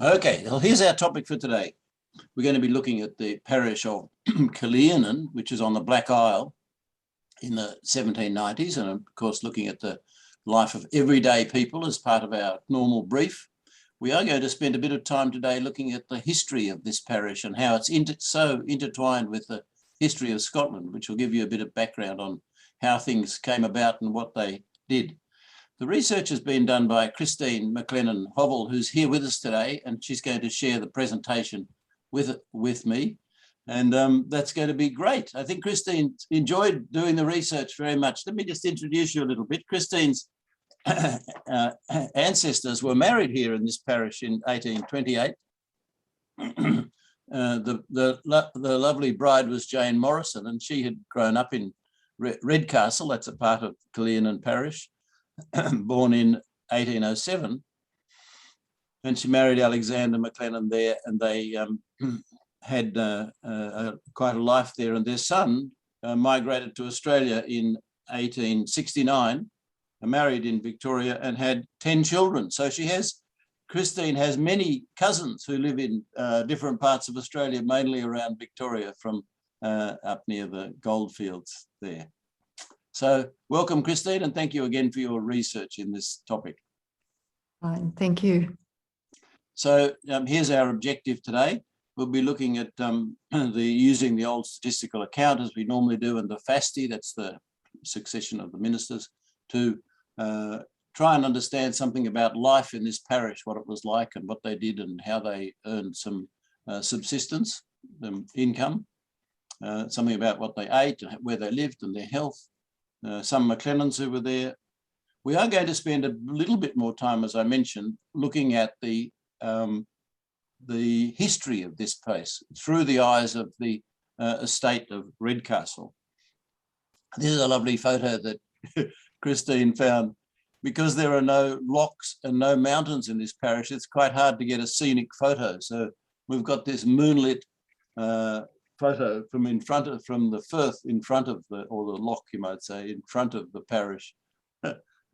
Okay, well, here's our topic for today. We're going to be looking at the parish of KILLEARNAN, which is on the Black Isle in the 1790s, and of course looking at the life of everyday people as part of our normal brief. We are going to spend a bit of time today looking at the history of this parish and how it's so intertwined with the history of Scotland, which will give you a bit of background on how things came about and what they did. The research has been done by Christine McLennan who's here with us today, and she's going to share the presentation with me. And that's going to be great. I think Christine enjoyed doing the research very much. Let me just introduce you a little bit. Christine's ancestors were married here in this parish in 1828. The lovely bride was Jane Morrison, and she had grown up in Redcastle, that's a part of KILLEARNAN Parish, born in 1807. And she married Alexander McLennan there, and they had quite a life there. And their son migrated to Australia in 1869, married in Victoria, and had 10 children. So Christine has many cousins who live in different parts of Australia, mainly around Victoria, from up near the goldfields there. So welcome, Christine, and thank you again for your research in this topic. Fine, thank you. So here's our objective today. We'll be looking at using the old statistical account as we normally do, and the FASTI, that's the succession of the ministers, to try and understand something about life in this parish, what it was like and what they did and how they earned some subsistence, income, something about what they ate, where they lived and their health, some McLennans who were there. We are going to spend a little bit more time, as I mentioned, looking at the history of this place through the eyes of the estate of Redcastle. This is a lovely photo that Christine found. Because there are no locks and no mountains in this parish, it's quite hard to get a scenic photo. So we've got this moonlit photo from the firth in front of or the lock, you might say, in front of the parish,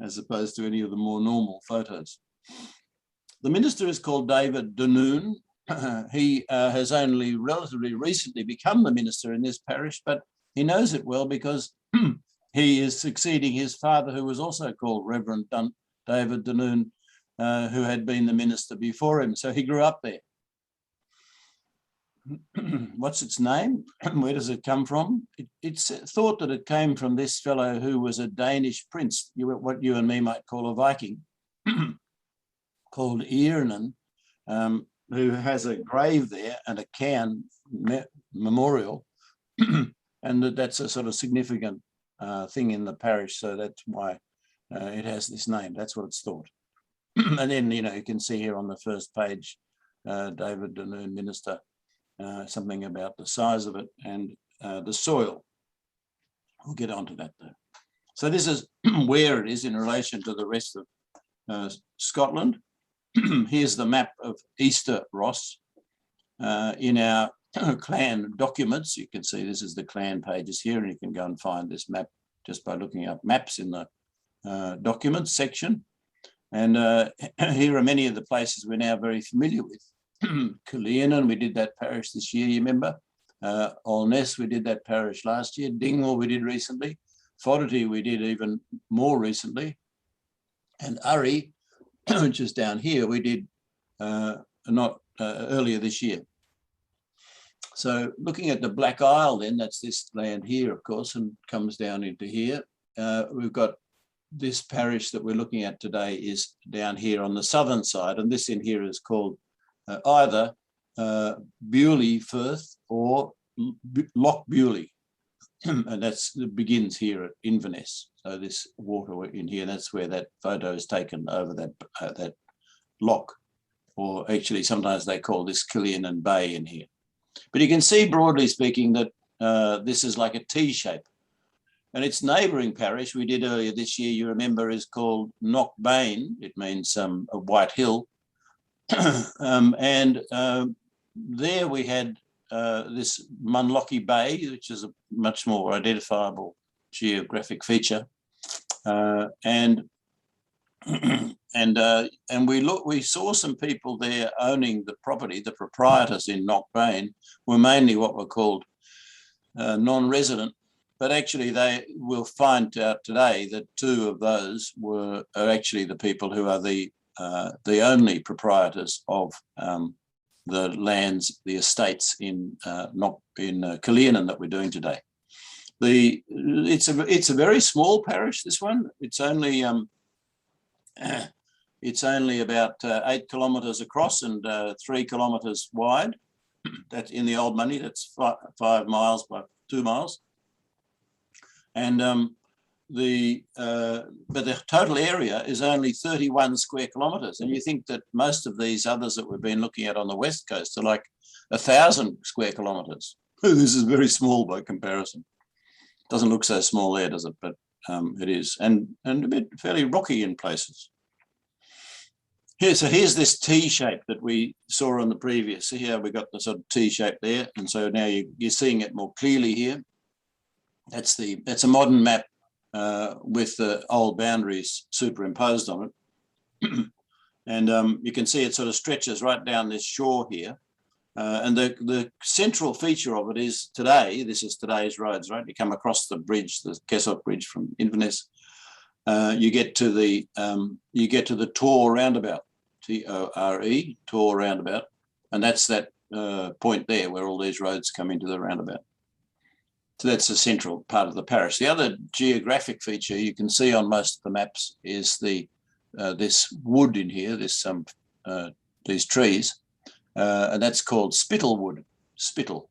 as opposed to any of the more normal photos. The minister is called David Dunoon. He has only relatively recently become the minister in this parish, but he knows it well because he is succeeding his father, who was also called Reverend David Dunoon, who had been the minister before him. So he grew up there. What's its name? Where does it come from? It's thought that it came from this fellow who was a Danish prince, what you and me might call a Viking, called Earnan, who has a grave there and a cairn memorial. And that's a sort of significant thing in the parish, so that's why it has this name. That's what it's thought. And then, you can see here on the first page, David Dunoon, minister, something about the size of it and the soil. We'll get onto that though. So this is where it is in relation to the rest of Scotland. Here's the map of Easter Ross in our clan documents. You can see this is the clan pages here, and you can go and find this map just by looking up maps in the documents section. And here are many of the places we're now very familiar with. KILLEARNAN, we did that parish this year, you remember. Alness, we did that parish last year. Dingwall, we did recently. Fodderty, we did even more recently. And Urry, which is down here, we did earlier this year. So looking at the Black Isle then, that's this land here, of course, and comes down into here. We've got this parish that we're looking at today is down here on the southern side, and this in here is called either Bewley Firth or Loch Bewley. And it begins here at Inverness. So this water in here, that's where that photo is taken over that loch, or actually sometimes they call this KILLEARNAN Bay in here. But you can see, broadly speaking, that this is like a T shape. And its neighbouring parish we did earlier this year, you remember, is called Knockbane. It means a white hill. There we had this Munlochy Bay, which is a much more identifiable geographic feature. And and we saw some people there owning the property. The proprietors in Knockbane were mainly what were called non-resident, but actually they will find out today that two of those are actually the people who are the only proprietors of the lands, the estates in KILLEARNAN that we're doing today. It's a very small parish. This one, it's only about 8 kilometres across and 3 kilometres wide. That's in the old money. That's 5 miles by 2 miles, and but the total area is only 31 square kilometres. And you think that most of these others that we've been looking at on the west coast are like 1,000 square kilometres. This is very small by comparison. Doesn't look so small there, does it? But it is, and a bit fairly rocky in places. Here's this T shape that we saw on the previous. So here we got the sort of T shape there, and so now you're seeing it more clearly here. That's a modern map with the old boundaries superimposed on it, and you can see it sort of stretches right down this shore here. And the central feature of it is today. This is today's roads, right? You come across the bridge, the Kessock Bridge from Inverness. You get to the Tor roundabout, T-O-R-E, Tor roundabout, and that's that point there where all these roads come into the roundabout. So that's the central part of the parish. The other geographic feature you can see on most of the maps is this wood in here, these trees, and that's called spittle wood. Spittle.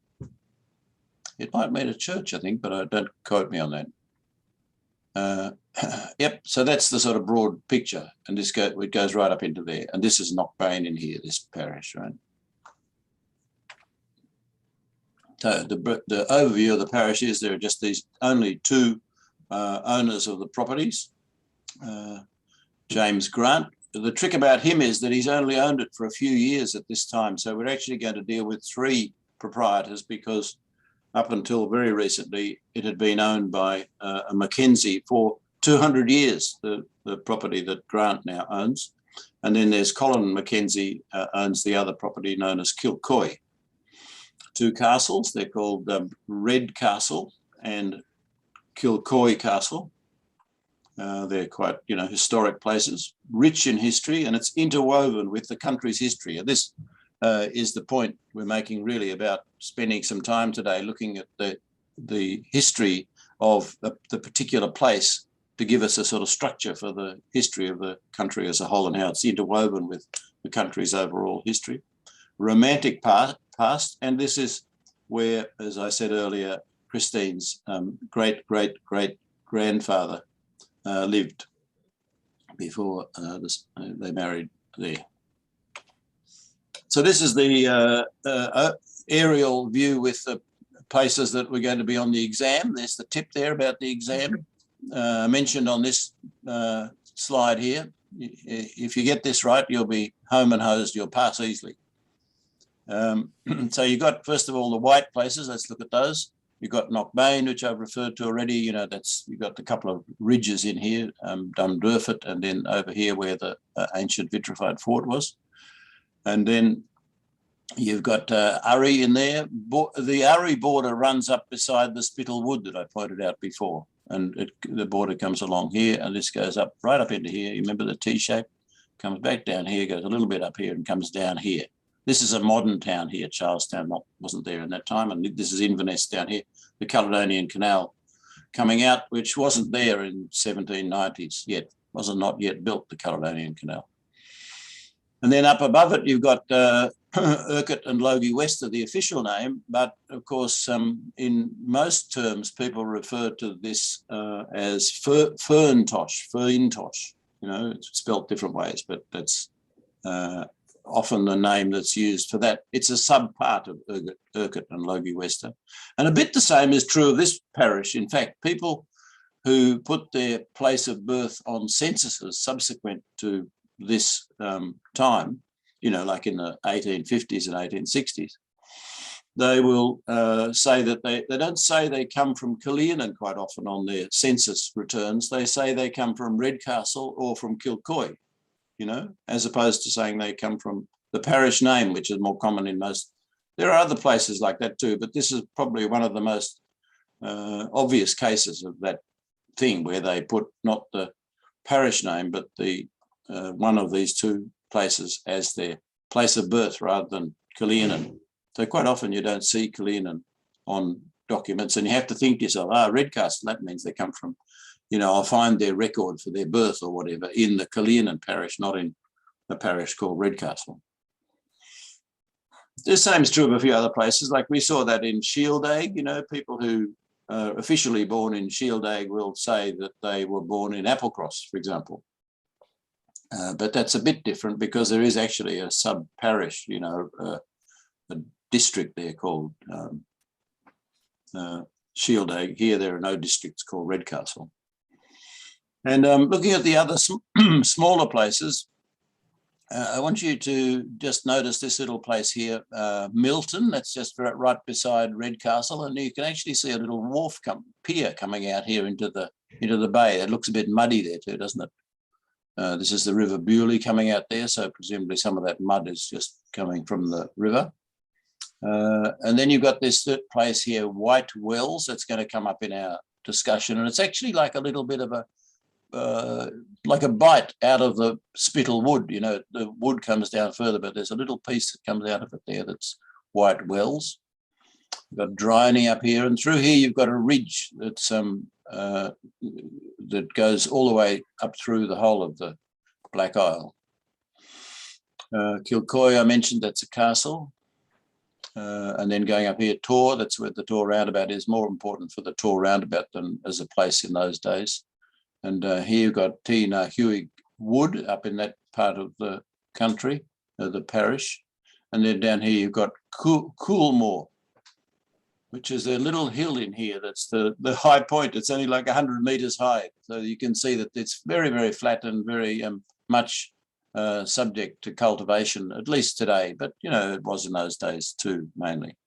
It might mean a church, I think, but don't quote me on that. Yep, so that's the sort of broad picture, and it goes right up into there. And this is Knockbane in here, this parish, right? So the overview of the parish is there are just these only two owners of the properties. James Grant. The trick about him is that he's only owned it for a few years at this time. So we're actually going to deal with 3 proprietors, because up until very recently, it had been owned by a McKenzie for 200 years, the property that Grant now owns. And then there's Colin McKenzie owns the other property known as Kilcoy. 2 castles, they're called Redcastle and Kilcoy Castle. They're quite, historic places, rich in history, and it's interwoven with the country's history. And this is the point we're making really about spending some time today looking at the history of the particular place to give us a sort of structure for the history of the country as a whole and how it's interwoven with the country's overall history. Romantic past, and this is where, as I said earlier, Christine's great-great-great-grandfather lived before they married there. So this is the aerial view with the places that we're going to be on the exam. There's the tip there about the exam mentioned on this slide here. If you get this right, you'll be home and hosed, you'll pass easily. So you've got, first of all, the white places. Let's look at those. You've got Knockbane, which I've referred to already. You've got a couple of ridges in here, Dundurfit, and then over here where the ancient vitrified fort was. And then you've got Urry in there. The Urry border runs up beside the Spittle Wood that I pointed out before. And the border comes along here, and this goes up right up into here. You remember the T shape? Comes back down here, goes a little bit up here, and comes down here. This is a modern town here. Charlestown wasn't there in that time. And this is Inverness down here, the Caledonian Canal coming out, which wasn't there in 1790s yet, not yet built, the Caledonian Canal. And then up above it, you've got Urquhart and Logie West are the official name. But of course, in most terms, people refer to this as Ferntosh. It's spelt different ways, but that's often the name that's used for that. It's a sub-part of Urquhart and Logie Wester. And a bit the same is true of this parish. In fact, people who put their place of birth on censuses subsequent to this time, like in the 1850s and 1860s, they will say that they don't say they come from KILLEARNAN quite often on their census returns. They say they come from Redcastle or from Kilcoy, you know, as opposed to saying they come from the parish name, which is more common in most. There are other places like that too, but this is probably one of the most obvious cases of that thing where they put not the parish name, but the one of these two places as their place of birth rather than KILLEARNAN. So quite often you don't see KILLEARNAN on documents, and you have to think to yourself, Redcastle, that means they come from, you know, I'll find their record for their birth or whatever in the KILLEARNAN parish, not in a parish called Redcastle. The same is true of a few other places. Like we saw that in Shieldaig, you know, people who are officially born in Shieldaig will say that they were born in Applecross, for example. But that's a bit different because there is actually a sub-parish, you know, a district there called Shieldaig. Here there are no districts called Redcastle. And looking at the other smaller places, I want you to just notice this little place here, Milton. That's just right beside Redcastle, and you can actually see a little wharf pier coming out here into the bay. It looks a bit muddy there too, doesn't it? This is the River Bewley coming out there, so presumably some of that mud is just coming from the river. And then you've got this place here, White Wells, that's going to come up in our discussion, and it's actually like a little bit of a like a bite out of the spittle wood. You know, the wood comes down further, but there's a little piece that comes out of it there that's White Wells. You've got Dryny up here, and through here you've got a ridge that's that goes all the way up through the whole of the Black Isle. Kilcoy, I mentioned, that's a castle. And then going up here, Tor, that's where the Tor roundabout is, more important for the Tor roundabout than as a place in those days. And here you've got Huig Wood up in that part of the country, the parish. And then down here you've got Coolmore, which is a little hill in here. That's the high point. It's only like 100 metres high. So you can see that it's very, very flat and very much subject to cultivation, at least today. But, you know, it was in those days too, mainly.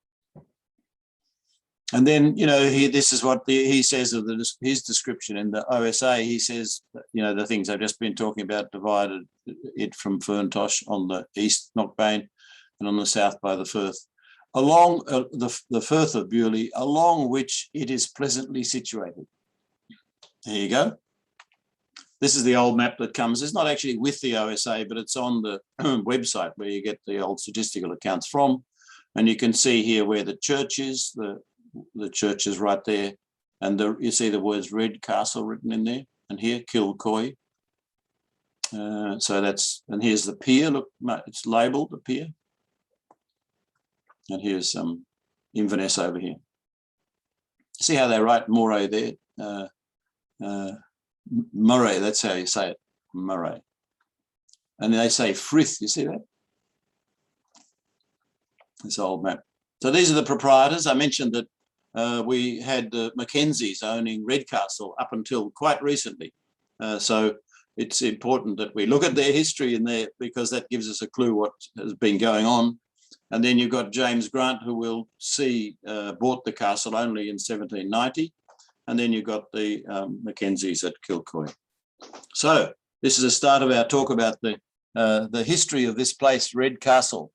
And then, you know, this is what he says of his description in the OSA. He says, you know, the things I've just been talking about, divided it from Ferntosh on the east, Knockbane, and on the south by the Firth, along the Firth of Bewley, along which it is pleasantly situated. There you go. This is the old map that comes. It's not actually with the OSA, but it's on the website where you get the old statistical accounts from. And you can see here where the church is, the church is right there. And you see the words Redcastle written in there. And here, Kilcoy. So that's, and here's the pier. Look, it's labelled, the pier. And here's Inverness over here. See how they write Moray there? Murray, that's how you say it, Murray. And they say Frith, you see that? This old map. So these are the proprietors. I mentioned that we had the McKenzies owning Redcastle up until quite recently. So it's important that we look at their history in there because that gives us a clue what has been going on. And then you've got James Grant, who we'll see bought the castle only in 1790. And then you've got the McKenzies at Kilcoy. So this is a start of our talk about the history of this place, Redcastle.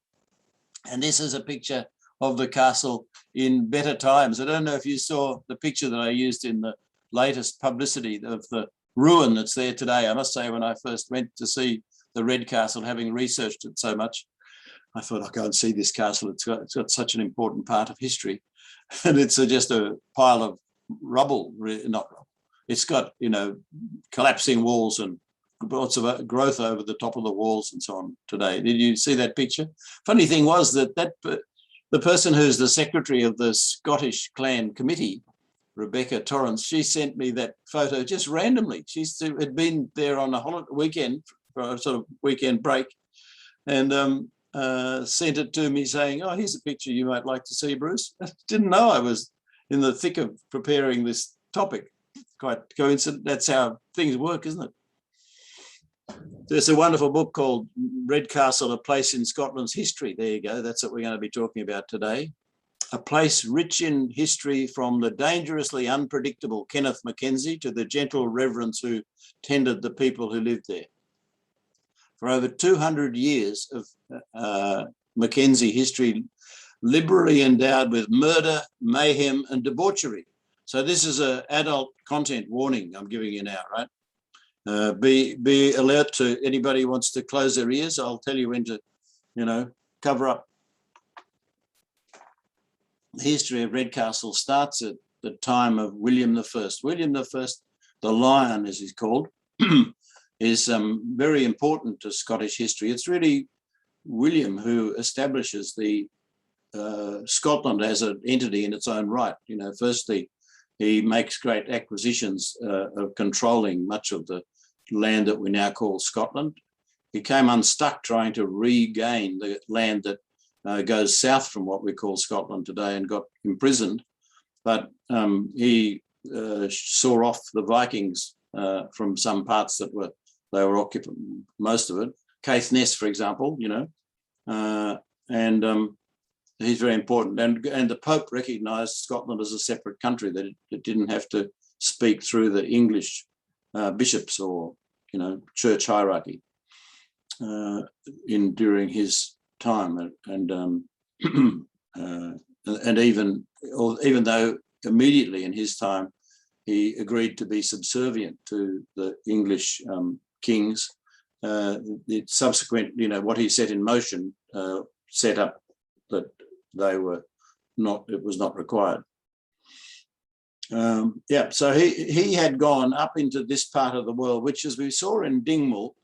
And this is a picture of the castle in better times. I don't know if you saw the picture that I used in the latest publicity of the ruin that's there today. I must say, when I first went to see the Redcastle, having researched it so much, I thought I'll go and see this castle. It's got such an important part of history. And it's just a pile of rubble, not rubble. It's got, you know, collapsing walls and lots of growth over the top of the walls and so on today. Did you see that picture? Funny thing was that the person who's the secretary of the Scottish Clan Committee, Rebecca Torrance, she sent me that photo just randomly. She had been there on a holiday weekend, for a sort of weekend break, and sent it to me saying, oh, here's a picture you might like to see, Bruce. I didn't know I was in the thick of preparing this topic. Quite coincident. That's how things work, isn't it? There's a wonderful book called Redcastle, A Place in Scotland's History. There you go. That's what we're going to be talking about today. a place rich in history, from the dangerously unpredictable Kenneth McKenzie to the gentle reverends who tended the people who lived there. For over 200 years of Mackenzie history, liberally endowed with murder, mayhem, and debauchery. So this is an adult content warning I'm giving you now, right? Be alert to anybody who wants to close their ears. I'll tell you when to, cover up. The history of Redcastle starts at the time of William I. William I, the Lion, as he's called, is very important to Scottish history. It's really William who establishes the Scotland as an entity in its own right. Firstly, he makes great acquisitions of controlling much of the land that we now call Scotland. He came unstuck trying to regain the land that goes south from what we call Scotland today, and got imprisoned. But he saw off the Vikings from some parts that they were occupying, most of it. Caithness, for example, and he's very important. And the Pope recognised Scotland as a separate country, that it didn't have to speak through the English bishops or church hierarchy during his time, and even though immediately in his time he agreed to be subservient to the English kings, the subsequent, what he set in motion set up that they were not, it was not required. So he had gone up into this part of the world, which, as we saw in Dingwall,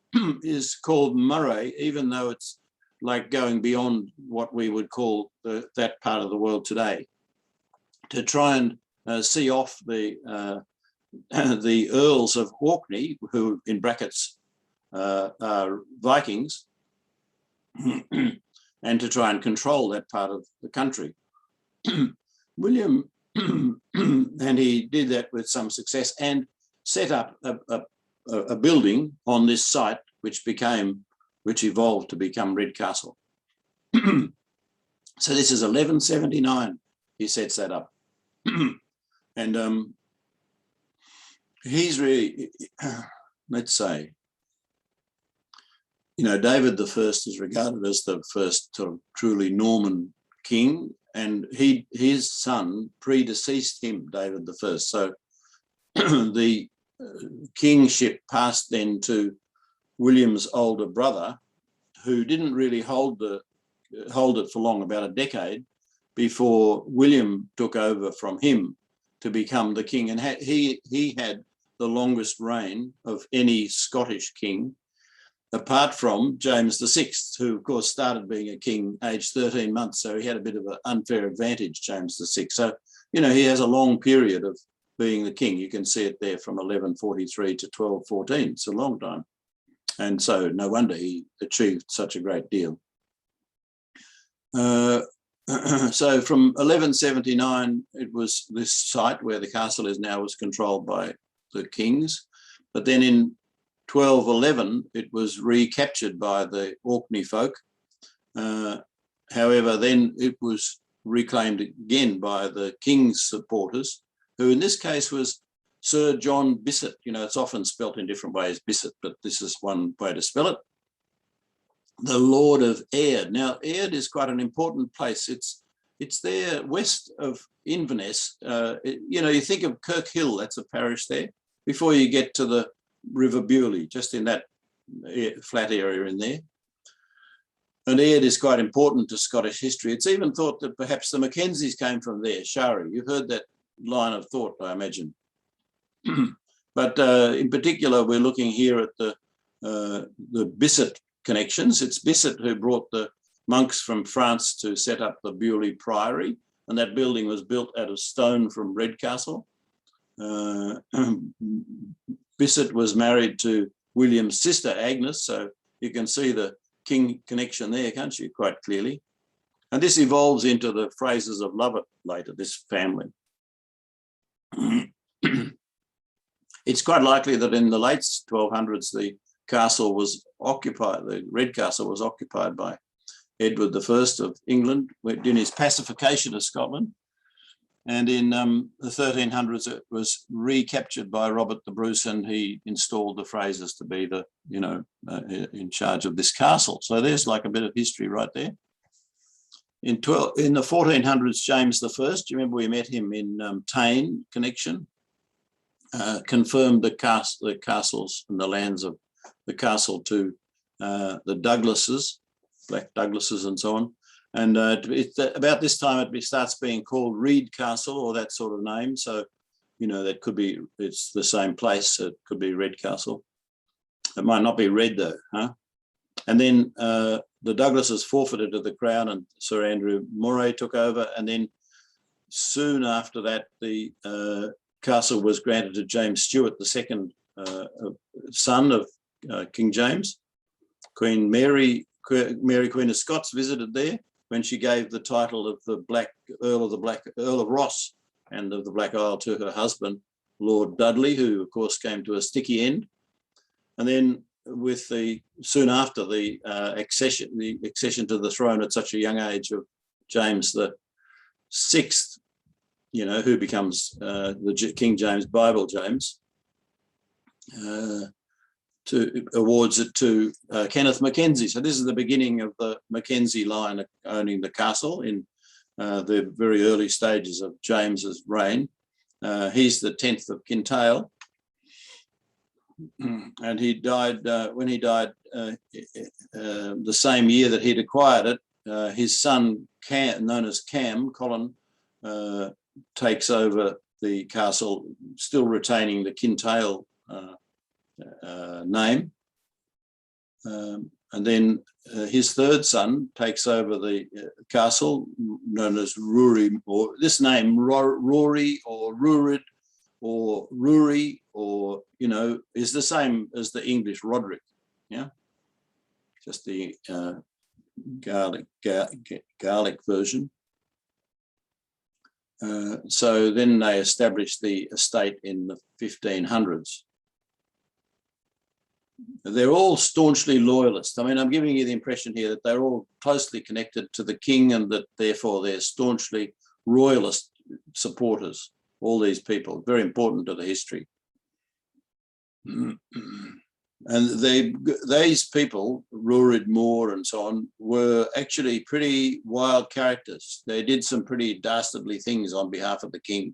is called Murray, even though it's like going beyond what we would call that part of the world today, to try and see off the Earls of Orkney, who in brackets are Vikings, and to try and control that part of the country. William, and he did that with some success, and set up a building on this site, which evolved to become Redcastle. So this is 1179. He sets that up, and he's really, let's say, David I is regarded as the first sort of truly Norman king, and his son predeceased him, David I. So the kingship passed then to William's older brother, who didn't really hold it for long, about a decade, before William took over from him to become the king. And he had the longest reign of any Scottish king, apart from James VI, who of course started being a king aged 13 months. So he had a bit of an unfair advantage, James VI. So, he has a long period of being the king. You can see it there from 1143 to 1214. It's a long time. And so no wonder he achieved such a great deal. So from 1179, it was this site where the castle is now was controlled by the kings. But then in 1211, it was recaptured by the Orkney folk. However, then it was reclaimed again by the king's supporters, who in this case was Sir John Bisset. It's often spelt in different ways, Bisset, but this is one way to spell it. The Lord of Aird. Now, Aird is quite an important place. It's there west of Inverness. You think of Kirkhill, that's a parish there, before you get to the River Bewley, just in that flat area in there. And Aird is quite important to Scottish history. It's even thought that perhaps the Mackenzies came from there, Shari. You've heard that line of thought, I imagine. But in particular, we're looking here at the Bisset connections. It's Bisset who brought the monks from France to set up the Bewley Priory, and that building was built out of stone from Redcastle. Bisset was married to William's sister, Agnes, so you can see the king connection there, can't you, quite clearly? And this evolves into the Frasers of Lovat later, this family. It's quite likely that in the late 1200s, the castle was occupied, the Redcastle was occupied by Edward I of England in his pacification of Scotland. And in the 1300s, it was recaptured by Robert the Bruce, and he installed the Frasers to be the, in charge of this castle. So there's like a bit of history right there. In the 1400s, James I, do you remember we met him in Tain connection, confirmed the castles and the lands of the castle to the Douglases, Black Douglases and so on. And about this time, it starts being called Redcastle or that sort of name. So, that could be, it's the same place. So it could be Redcastle. It might not be Red though, huh? And then the Douglases forfeited to the Crown and Sir Andrew Moray took over. And then soon after that, the castle was granted to James Stuart, the second son of King James. Queen Mary, Queen of Scots, visited there when she gave the title of the Earl of Ross and of the Black Isle to her husband, Lord Dudley, who of course came to a sticky end. And then soon after the accession to the throne at such a young age of James the Sixth, who becomes the King James Bible James, awards it to Kenneth Mackenzie. So this is the beginning of the Mackenzie line owning the castle in the very early stages of James's reign. He's the 10th of Kintail, and he died when he died the same year that he'd acquired it. His son, known as Colin, takes over the castle, still retaining the Kintail name. And then his third son takes over the castle, known as Rory, or this name, Rory or Rurid or Rory, or, is the same as the English Roderick, just the Gaelic version. So then they established the estate in the 1500s. They're all staunchly loyalist. I mean, I'm giving you the impression here that they're all closely connected to the king and that therefore they're staunchly royalist supporters, all these people, very important to the history. And these people, Rurid Moore and so on, were actually pretty wild characters. They did some pretty dastardly things on behalf of the king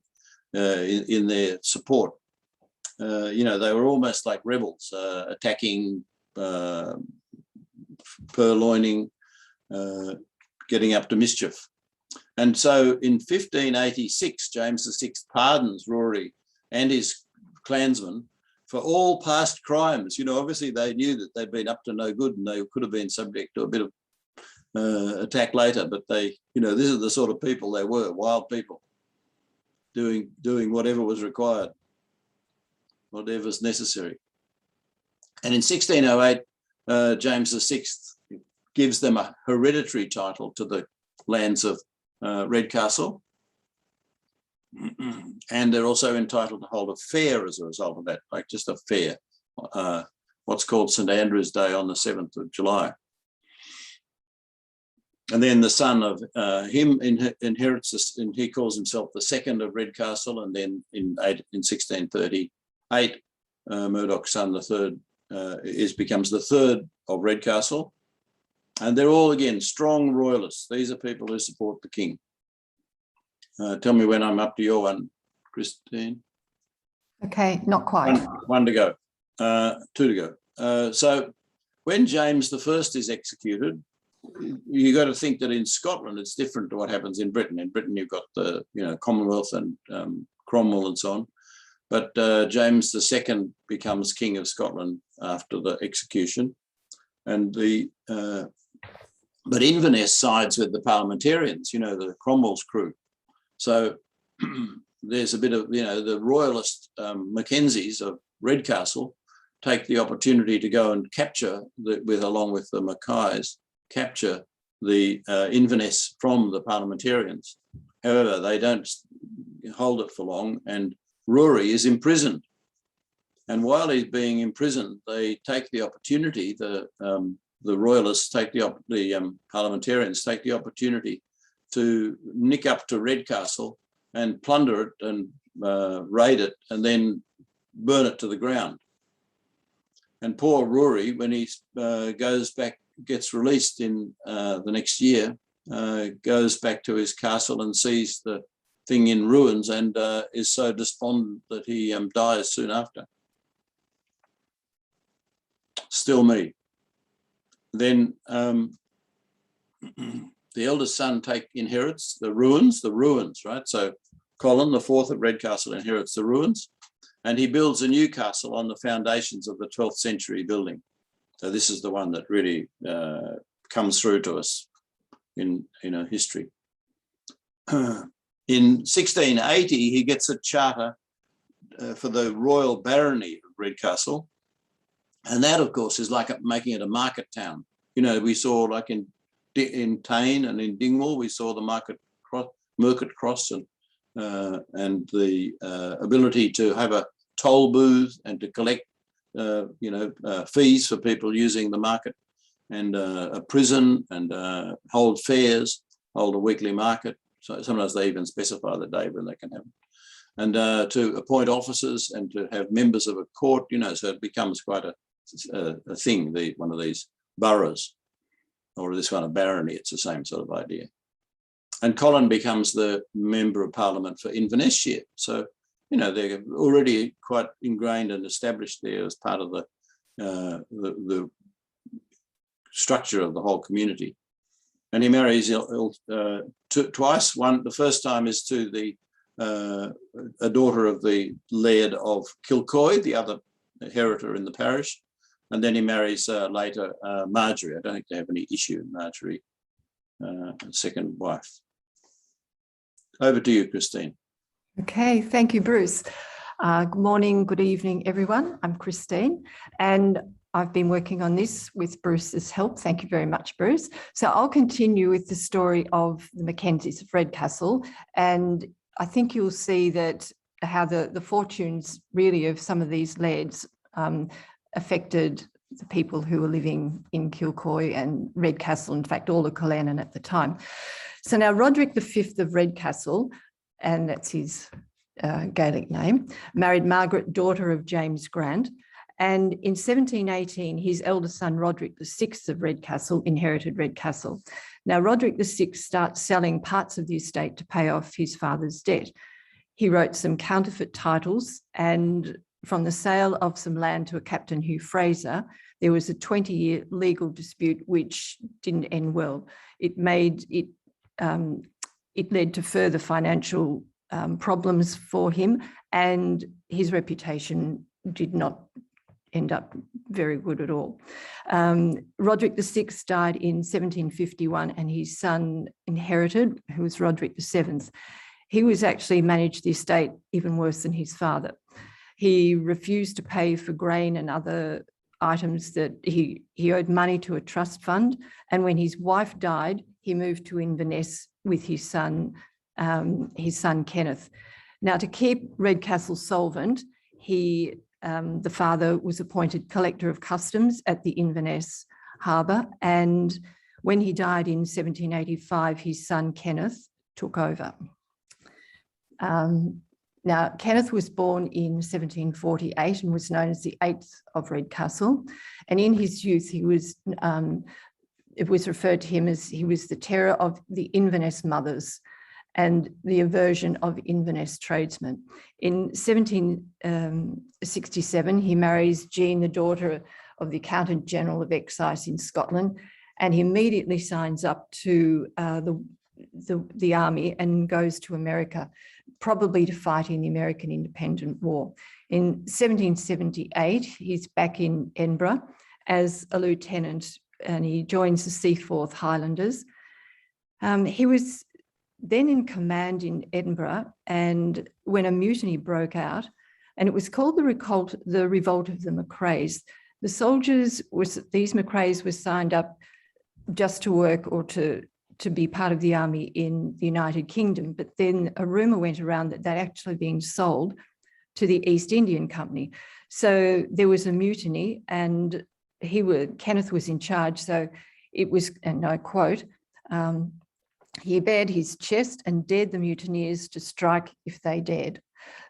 in their support. They were almost like rebels, attacking, purloining, getting up to mischief. And so in 1586, James VI pardons Rory and his clansmen for all past crimes. Obviously they knew that they'd been up to no good and they could have been subject to a bit of attack later, but this is the sort of people they were, wild people, doing whatever was required, whatever's necessary. And in 1608, James VI gives them a hereditary title to the lands of Redcastle. And they're also entitled to hold a fair as a result of that, like just a fair, what's called St. Andrew's Day on the 7th of July. And then the son of him inherits this, and he calls himself the second of Redcastle. And then in 1638, Murdoch's son, the third, becomes the third of Redcastle. And they're all, again, strong royalists. These are people who support the king. Tell me when I'm up to your one, Christine. Okay, not quite. One to go, two to go. So when James I is executed, you got to think that in Scotland it's different to what happens in Britain. In Britain you've got the Commonwealth and Cromwell and so on, but James II becomes King of Scotland after the execution, and but Inverness sides with the parliamentarians, the Cromwell's crew. So there's a bit of, the royalist Mackenzies of Redcastle take the opportunity to go and capture, along with the Mackays, capture the Inverness from the parliamentarians. However, they don't hold it for long, and Rory is imprisoned. And while he's being imprisoned, they take the opportunity, the royalists parliamentarians take the opportunity to nick up to Redcastle and plunder it and raid it and then burn it to the ground. And poor Rory, when he goes back, gets released in the next year, goes back to his castle and sees the thing in ruins and is so despondent that he dies soon after. Still me. Then the eldest son inherits the ruins, right? So Colin, the fourth of Redcastle, inherits the ruins, and he builds a new castle on the foundations of the 12th century building. So this is the one that really comes through to us in history. In 1680, he gets a charter for the royal barony of Redcastle, and that, of course, is like making it a market town. We saw like in Tain and in Dingwall, we saw the market cross and the ability to have a toll booth and to collect fees for people using the market, and a prison, and hold fairs, hold a weekly market. So sometimes they even specify the day when they can have it. And to appoint officers and to have members of a court, so it becomes quite a thing, one of these boroughs, or this one a barony. It's the same sort of idea. And Colin becomes the member of parliament for Inverness-shire. So, they're already quite ingrained and established there as part of the structure of the whole community. And he marries twice. The first time is to a daughter of the Laird of Kilcoy, the other inheritor in the parish. And then he marries later Marjorie. I don't think they have any issue with Marjorie, second wife. Over to you, Christine. Okay, thank you, Bruce. Good morning, good evening, everyone. I'm Christine, and I've been working on this with Bruce's help. Thank you very much, Bruce. So I'll continue with the story of the McKenzies of Redcastle, and I think you'll see that how the fortunes really of some of these lairds affected the people who were living in Kilcoy and Redcastle, in fact, all of McLennan at the time. So now Roderick V of Redcastle, and that's his Gaelic name, married Margaret, daughter of James Grant. And in 1718, his eldest son, Roderick VI of Redcastle, inherited Redcastle. Now, Roderick VI starts selling parts of the estate to pay off his father's debt. He wrote some counterfeit titles, and from the sale of some land to a Captain Hugh Fraser, there was a 20-year legal dispute which didn't end well. It led to further financial problems for him, and his reputation did not end up very good at all. Roderick VI died in 1751, and his son inherited, who was Roderick VII. He was actually managed the estate even worse than his father. He refused to pay for grain and other items that he owed money to a trust fund. And when his wife died, he moved to Inverness with his son Kenneth. Now, to keep Redcastle solvent, the father was appointed Collector of Customs at the Inverness Harbour. And when he died in 1785, his son Kenneth took over. Now, Kenneth was born in 1748 and was known as the 8th of Redcastle. And in his youth, it was referred to him as he was the terror of the Inverness mothers and the aversion of Inverness tradesmen. In 1767, he marries Jean, the daughter of the Accountant General of Excise in Scotland, and he immediately signs up to the army and goes to America, probably to fight in the American Independent War. In 1778, he's back in Edinburgh as a lieutenant, and he joins the Seaforth Highlanders. He was then in command in Edinburgh, and when a mutiny broke out, and it was called the Revolt of the McRaes, the soldiers, these McRaes were signed up just to work or to be part of the army in the United Kingdom. But then a rumour went around that they'd actually been sold to the East Indian Company. So there was a mutiny, and Kenneth was in charge, so it was, and I quote, he bared his chest and dared the mutineers to strike if they dared.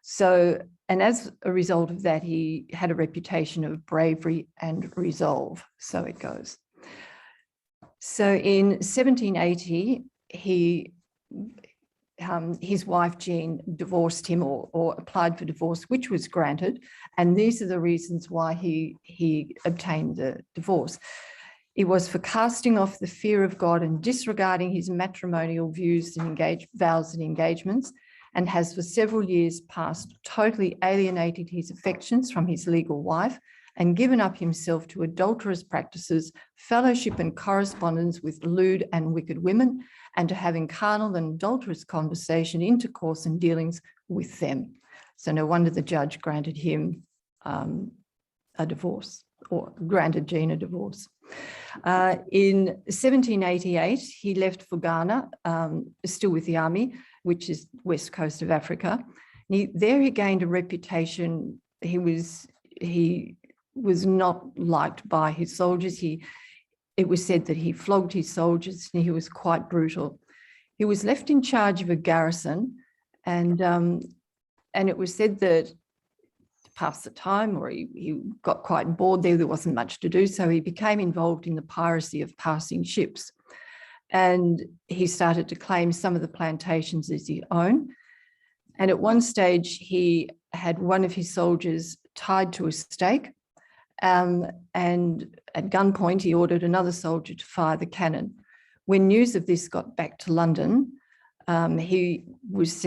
So, and as a result of that, he had a reputation of bravery and resolve. So it goes. So in 1780, his wife Jean divorced him or applied for divorce, which was granted. And these are the reasons why he obtained the divorce. It was for casting off the fear of God and disregarding his matrimonial views and vows and engagements, and has for several years past totally alienated his affections from his legal wife and given up himself to adulterous practices, fellowship and correspondence with lewd and wicked women, and to having carnal and adulterous conversation, intercourse and dealings with them. So no wonder the judge granted him a divorce, or granted Jean a divorce. In 1788, he left for Ghana, still with the army, which is west coast of Africa. There he gained a reputation. He was not liked by his soldiers. It was said that he flogged his soldiers and he was quite brutal. He was left in charge of a garrison, and it was said that to pass the time, or he got quite bored there wasn't much to do, so he became involved in the piracy of passing ships. And he started to claim some of the plantations as his own. And at one stage, he had one of his soldiers tied to a stake, and at gunpoint, he ordered another soldier to fire the cannon. When news of this got back to London, he was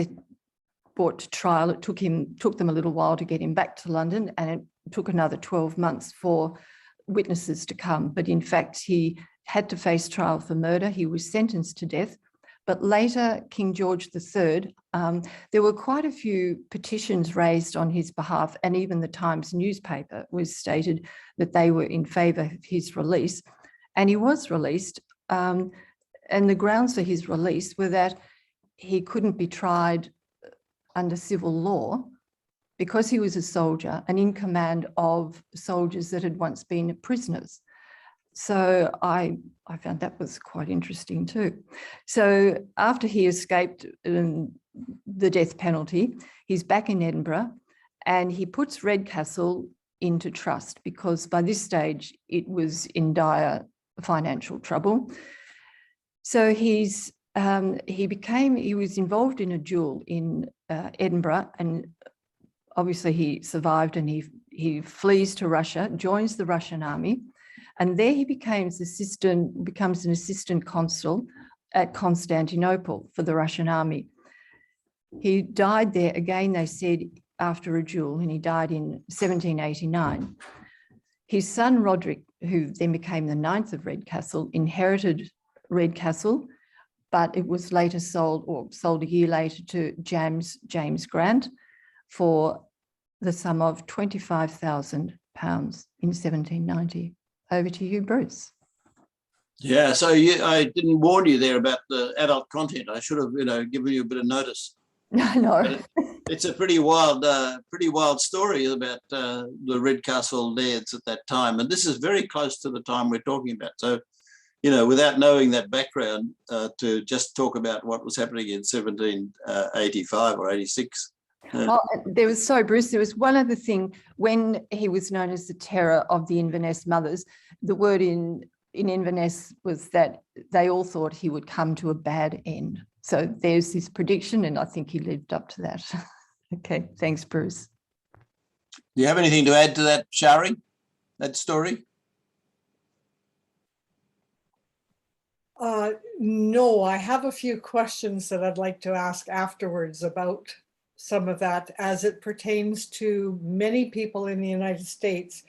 brought to trial. It took them a little while to get him back to London, and it took another 12 months for witnesses to come. But in fact, he had to face trial for murder. He was sentenced to death. But later, King George III, there were quite a few petitions raised on his behalf, and even the Times newspaper was stated that they were in favour of his release. And he was released. And the grounds for his release were that he couldn't be tried under civil law because he was a soldier and in command of soldiers that had once been prisoners. So I found that was quite interesting too. So after he escaped the death penalty, he's back in Edinburgh, and he puts Redcastle into trust because by this stage it was in dire financial trouble. So he was involved in a duel in Edinburgh, and obviously he survived, and he flees to Russia, joins the Russian army. And there he becomes an assistant consul at Constantinople for the Russian army. He died there, again, they said, after a duel, and he died in 1789. His son, Roderick, who then became the 9th of Redcastle, inherited Redcastle, but it was later sold a year later to James Grant for the sum of £25,000 in 1790. Over to you, Bruce. Yeah, so I didn't warn you there about the adult content. I should have, given you a bit of notice. No. It's a pretty wild story about the Redcastle lairds at that time, and this is very close to the time we're talking about. So, without knowing that background, to just talk about what was happening in 1785 or 86. Bruce, there was one other thing. When he was known as the terror of the Inverness mothers, the word in Inverness was that they all thought he would come to a bad end. So there's this prediction, and I think he lived up to that. Okay, thanks, Bruce. Do you have anything to add to that, Shari, that story? No, I have a few questions that I'd like to ask afterwards about some of that, as it pertains to many people in the United States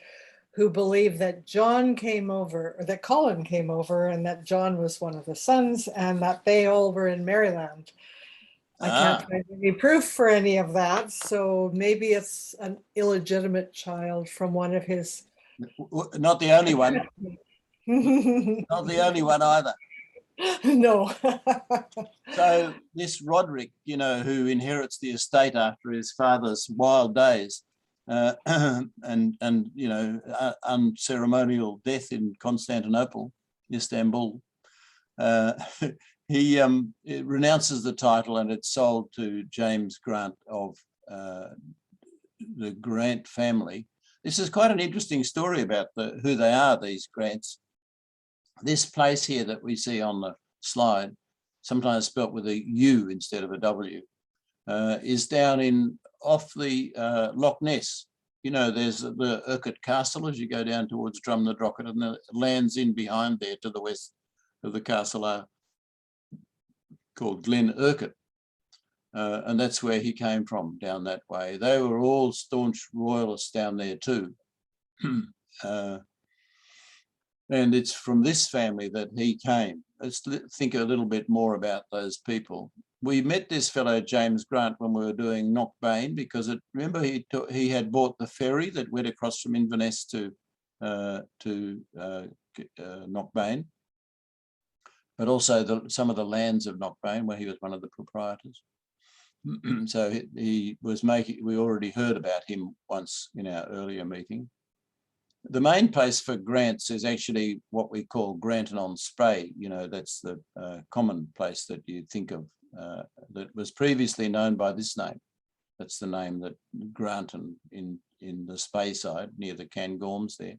who believe that John came over, or that Colin came over, and that John was one of the sons, and that they all were in Maryland. I can't find any proof for any of that, so maybe it's an illegitimate child from one of his... Not the only one. Not the only one either. No. So this Roderick, who inherits the estate after his father's wild days, and you know, unceremonial death in Constantinople, Istanbul. He renounces the title, and it's sold to James Grant of the Grant family. This is quite an interesting story about who they are, these Grants. This place here that we see on the slide, sometimes spelt with a U instead of a W, is down off the Loch Ness. You know, there's the Urquhart Castle as you go down towards Drumnadrochit, and the lands in behind there to the west of the castle are called Glen Urquhart. And that's where he came from, down that way. They were all staunch royalists down there too. And it's from this family that he came. Let's think a little bit more about those people. We met this fellow, James Grant, when we were doing Knockbane, because remember he had bought the ferry that went across from Inverness to Knockbane, but also some of the lands of Knockbane, where he was one of the proprietors. So he was we already heard about him once in our earlier meeting. The main place for grants is actually what we call Granton-on-Spey. You know, that's the common place that you think of that was previously known by this name. That's the name that Granton in the Spey side near the Cairngorms there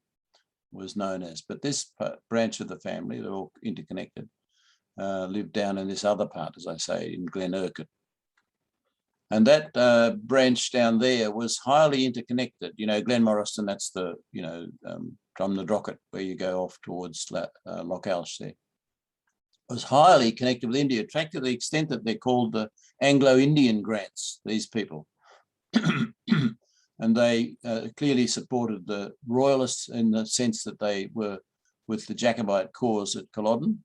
was known as. But this branch of the family, they're all interconnected, lived down in this other part, as I say, in Glen Urquhart. And that branch down there was highly interconnected. You know, Glenmoriston, that's the, you know, Drumnadrochit, where you go off towards Loch Alsh there. It was highly connected with India, in fact, to the extent that they're called the Anglo-Indian Grants, these people. And they clearly supported the royalists in the sense that they were with the Jacobite cause at Culloden.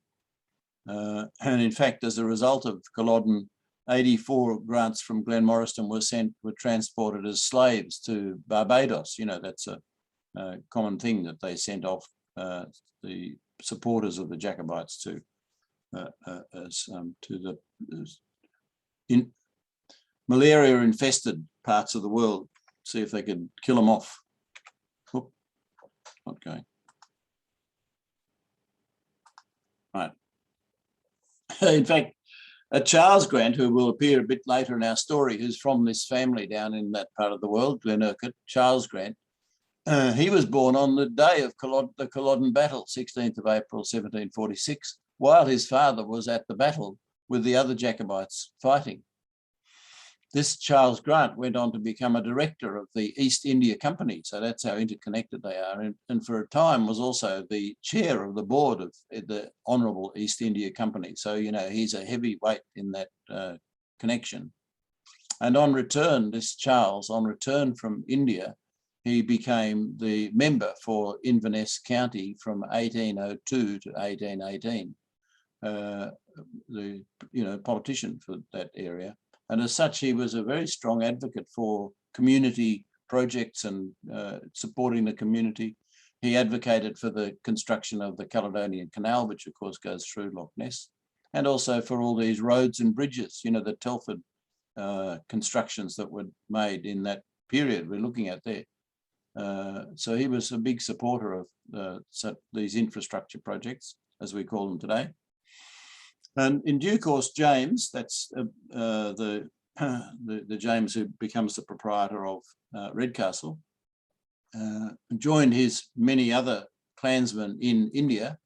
And in fact, as a result of Culloden, 84 grants from Glenmoriston were transported as slaves to Barbados. You know, that's a common thing that they sent off the supporters of the Jacobites to the malaria-infested parts of the world, see if they could kill them off. Oop, not going. Right. In fact, Charles Grant, who will appear a bit later in our story, who's from this family down in that part of the world, Glen Urquhart, Charles Grant, he was born on the day of the Culloden battle, 16th of April, 1746, while his father was at the battle with the other Jacobites fighting. This Charles Grant went on to become a director of the East India Company, so that's how interconnected they are, and for a time was also the chair of the board of the Honourable East India Company. So, you know, he's a heavyweight in that connection. And on return, this Charles, on return from India, he became the member for Inverness County from 1802 to 1818, the politician for that area. And as such, he was a very strong advocate for community projects and supporting the community. He advocated for the construction of the Caledonian Canal, which of course goes through Loch Ness, and also for all these roads and bridges, you know, the Telford constructions that were made in that period we're looking at there. So he was a big supporter of these infrastructure projects, as we call them today. And in due course, James, that's the James who becomes the proprietor of Redcastle, joined his many other clansmen in India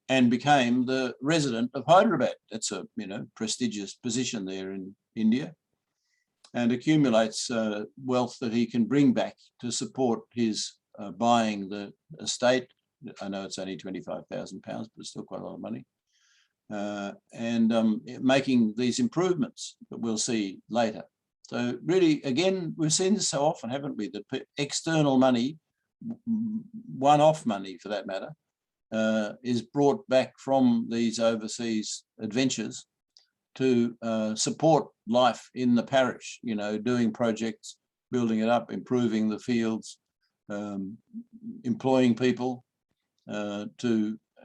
and became the resident of Hyderabad. That's a prestigious position there in India, and accumulates wealth that he can bring back to support his buying the estate. I know it's only £25,000, but it's still quite a lot of money. And making these improvements that we'll see later. So really, again, we've seen this so often, haven't we? That external money, one-off money for that matter, is brought back from these overseas adventures to support life in the parish, you know, doing projects, building it up, improving the fields, employing people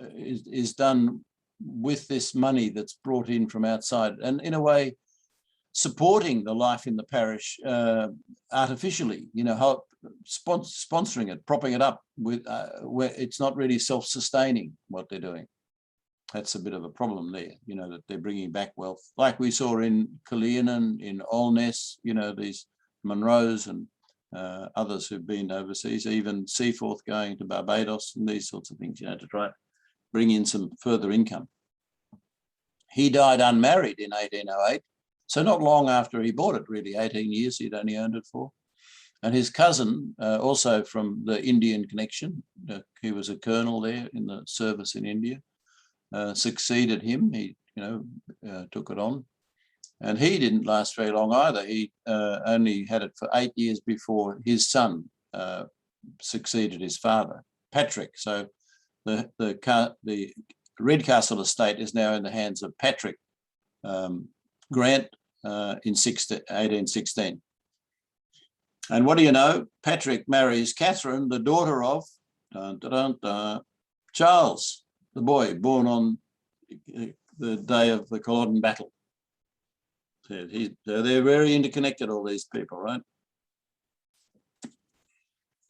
is done with this money that's brought in from outside. And in a way, supporting the life in the parish artificially, you know, sponsoring it, propping it up with where it's not really self-sustaining what they're doing. That's a bit of a problem there, you know, that they're bringing back wealth, like we saw in KILLEARNAN, in Olness, you know, these Monroes and others who've been overseas, even Seaforth going to Barbados and these sorts of things, you know, to try to bring in some further income. He died unmarried in 1808, so not long after he bought it, really, 18 years he'd only owned it for. And his cousin, also from the Indian connection, he was a colonel there in the service in India, succeeded him. He, you know, took it on. And he didn't last very long either. He only had it for 8 years before his son succeeded his father, Patrick. So the Redcastle estate is now in the hands of Patrick Grant in 1816. And what do you know? Patrick marries Catherine, the daughter of Charles, the boy born on the day of the Culloden battle. So they're very interconnected, all these people, right?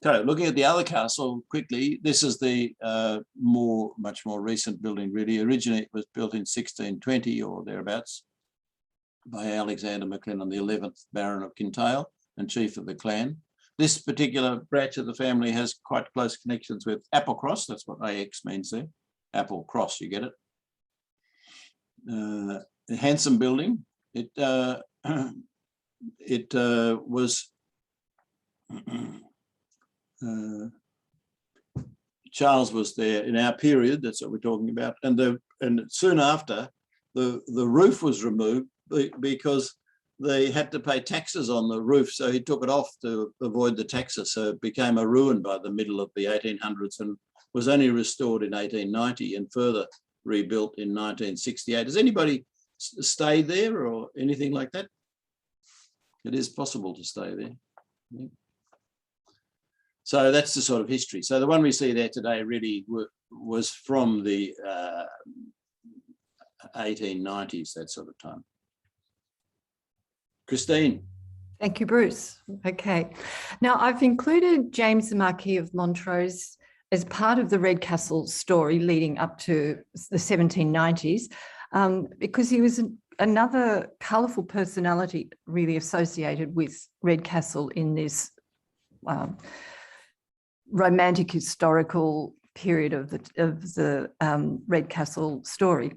So looking at the other castle quickly, this is the much more recent building, really. Originally, it was built in 1620 or thereabouts by Alexander McLennan, the 11th Baron of Kintail and chief of the clan. This particular branch of the family has quite close connections with Applecross. That's what AX means there. Apple Cross, you get it. A handsome building. It was Charles was there in our period. That's what we're talking about. And soon after, the roof was removed because they had to pay taxes on the roof, so he took it off to avoid the taxes. So it became a ruin by the middle of the 1800s and was only restored in 1890 and further rebuilt in 1968. Has anybody stayed there or anything like that? It is possible to stay there. Yeah. So that's the sort of history. So the one we see there today really was from the 1890s, that sort of time. Christine. Thank you, Bruce. Okay. Now, I've included James the Marquis of Montrose as part of the Redcastle story leading up to the 1790s, because he was another colourful personality really associated with Redcastle in this romantic historical period of the Redcastle story.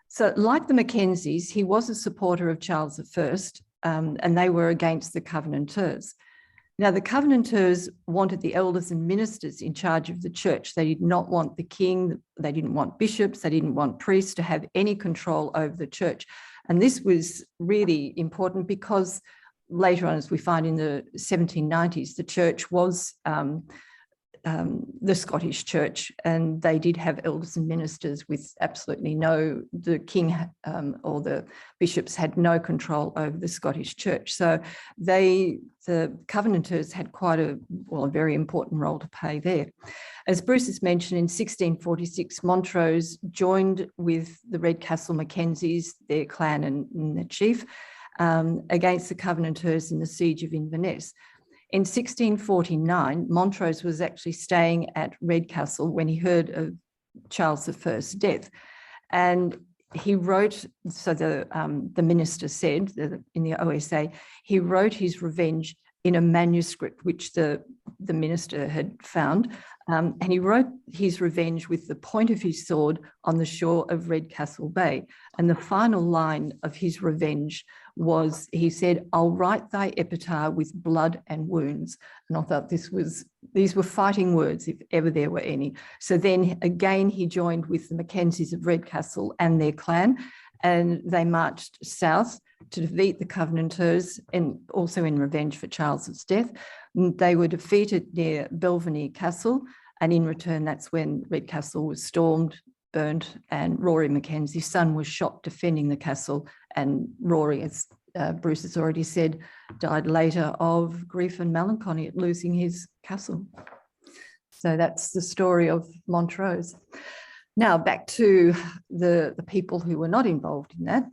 So like the McKenzies, he was a supporter of Charles I, and they were against the Covenanters. Now, the Covenanters wanted the elders and ministers in charge of the church. They did not want the king, they didn't want bishops, they didn't want priests to have any control over the church. And this was really important because later on, as we find in the 1790s, the church was the Scottish church, and they did have elders and ministers with absolutely the king or the bishops had no control over the Scottish church. So the Covenanters had quite a very important role to play there. As Bruce has mentioned, in 1646, Montrose joined with the Redcastle McKenzies, their clan and the chief, against the Covenanters in the siege of Inverness. In 1649, Montrose was actually staying at Redcastle when he heard of Charles I's death. And he wrote, so the minister said in the OSA, he wrote his revenge in a manuscript which the minister had found. And he wrote his revenge with the point of his sword on the shore of Redcastle Bay. And the final line of his revenge was, he said, "I'll write thy epitaph with blood and wounds." And I thought these were fighting words, if ever there were any. So then again, he joined with the McKenzies of Redcastle and their clan, and they marched south to defeat the Covenanters, and also in revenge for Charles's death. They were defeated near Belvenere Castle, and in return, that's when Redcastle was stormed, burnt, and Rory Mackenzie's son was shot defending the castle. And Rory, as Bruce has already said, died later of grief and melancholy at losing his castle. So that's the story of Montrose. Now back to the people who were not involved in that,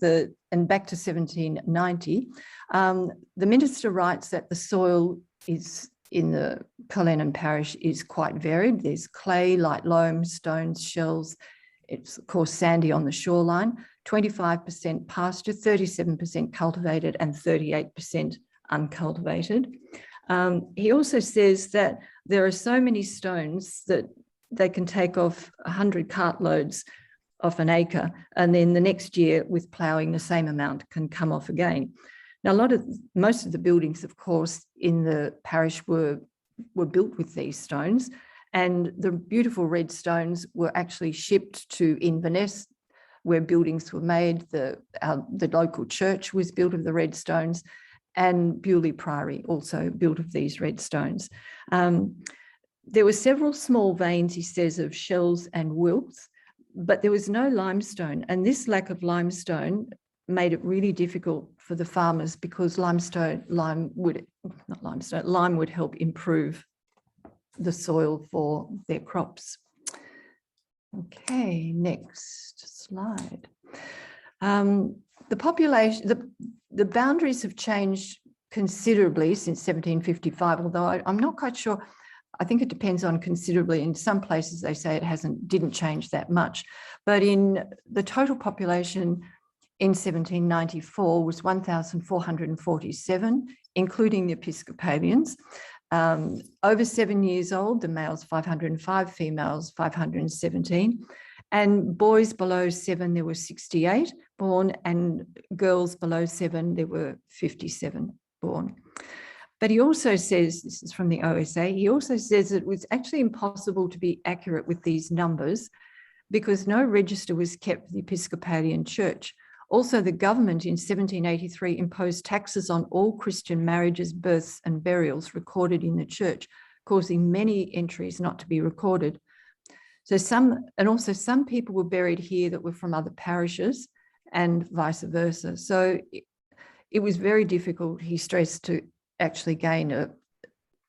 and back to 1790. The minister writes that the soil is in the KILLEARNAN Parish is quite varied. There's clay, light loam, stones, shells. It's of course sandy on the shoreline, 25% pasture, 37% cultivated and 38% uncultivated. He also says that there are so many stones that they can take off 100 cartloads off an acre, and then the next year with ploughing the same amount can come off again. Now, most of the buildings, of course, in the parish were built with these stones, and the beautiful red stones were actually shipped to Inverness, where buildings were made. The local church was built of the red stones, and Bewley Priory also built of these red stones. There were several small veins, he says, of shells and wilts, but there was no limestone. And this lack of limestone made it really difficult for the farmers, because lime would help improve the soil for their crops. Okay, next slide. The population, the boundaries have changed considerably since 1755, although I'm not quite sure. I think it depends on considerably. In some places they say it didn't change that much, but in the total population in 1794 was 1,447, including the Episcopalians. Over 7 years old, the males 505, females 517, and boys below 7 there were 68 born, and girls below 7 there were 57 born. But he also says, this is from the OSA, he also says it was actually impossible to be accurate with these numbers because no register was kept for the Episcopalian Church. Also, the government in 1783 imposed taxes on all Christian marriages, births and burials recorded in the church, causing many entries not to be recorded. So some people were buried here that were from other parishes and vice versa. So it was very difficult, he stressed, to actually gain a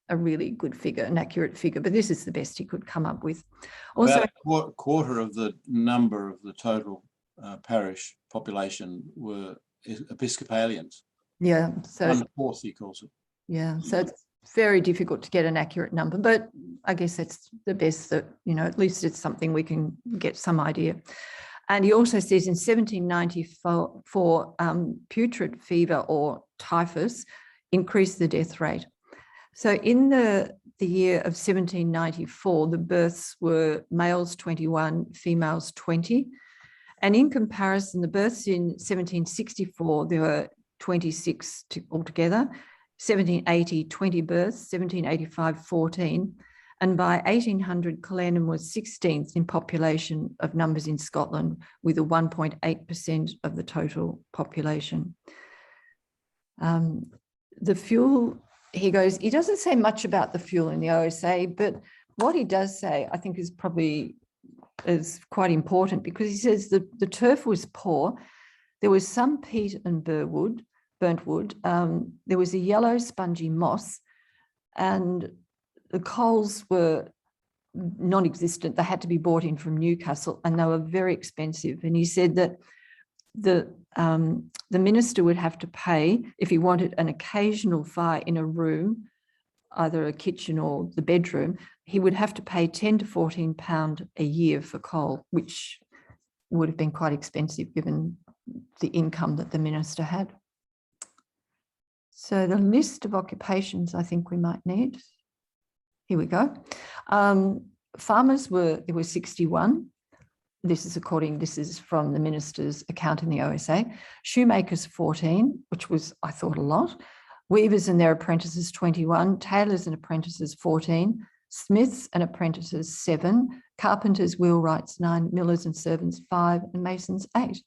really good figure, an accurate figure, but this is the best he could come up with. Also, about a quarter of the number of the total parish population were Episcopalians. Yeah, so 1/4 he calls it. Yeah, so it's very difficult to get an accurate number, but I guess that's the best that, at least it's something we can get some idea. And he also says in 1794, putrid fever or typhus increased the death rate. So in the year of 1794, the births were males 21, females 20. And in comparison, the births in 1764, there were 26 altogether, 1780, 20 births, 1785, 14. And by 1800, KILLEARNAN was 16th in population of numbers in Scotland, with a 1.8% of the total population. The fuel, he doesn't say much about the fuel in the OSA, but what he does say, I think, is quite important, because he says that the turf was poor. There was some peat and burnt wood. There was a yellow spongy moss, and the coals were non-existent. They had to be bought in from Newcastle, and they were very expensive. And he said that the minister would have to pay, if he wanted an occasional fire in a room, either a kitchen or the bedroom, he would have to pay £10 to £14 a year for coal, which would have been quite expensive given the income that the minister had. So the list of occupations I think we might need. Here we go. Farmers there were 61. This is from the minister's account in the OSA. Shoemakers 14, which was, I thought, a lot. Weavers and their apprentices 21, tailors and apprentices 14, smiths and apprentices 7, carpenters, wheelwrights 9, millers and servants 5, and masons 8.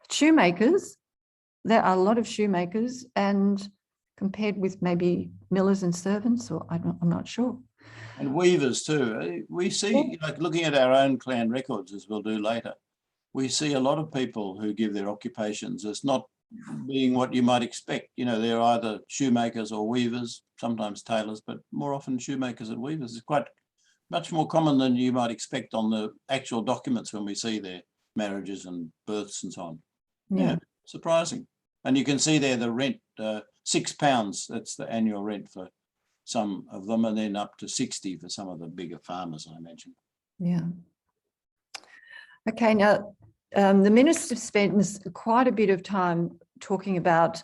Shoemakers, there are a lot of shoemakers, and compared with maybe millers and servants, or I'm not sure. And weavers too. We see, like looking at our own clan records, as we'll do later, we see a lot of people who give their occupations as not being what you might expect. They're either shoemakers or weavers, sometimes tailors, but more often shoemakers and weavers. It's quite much more common than you might expect on the actual documents when we see their marriages and births and so on. Yeah, surprising. And you can see there the rent, £6, that's the annual rent for some of them, and then up to 60 for some of the bigger farmers, I imagine. Yeah. Okay, now the minister spends quite a bit of time talking about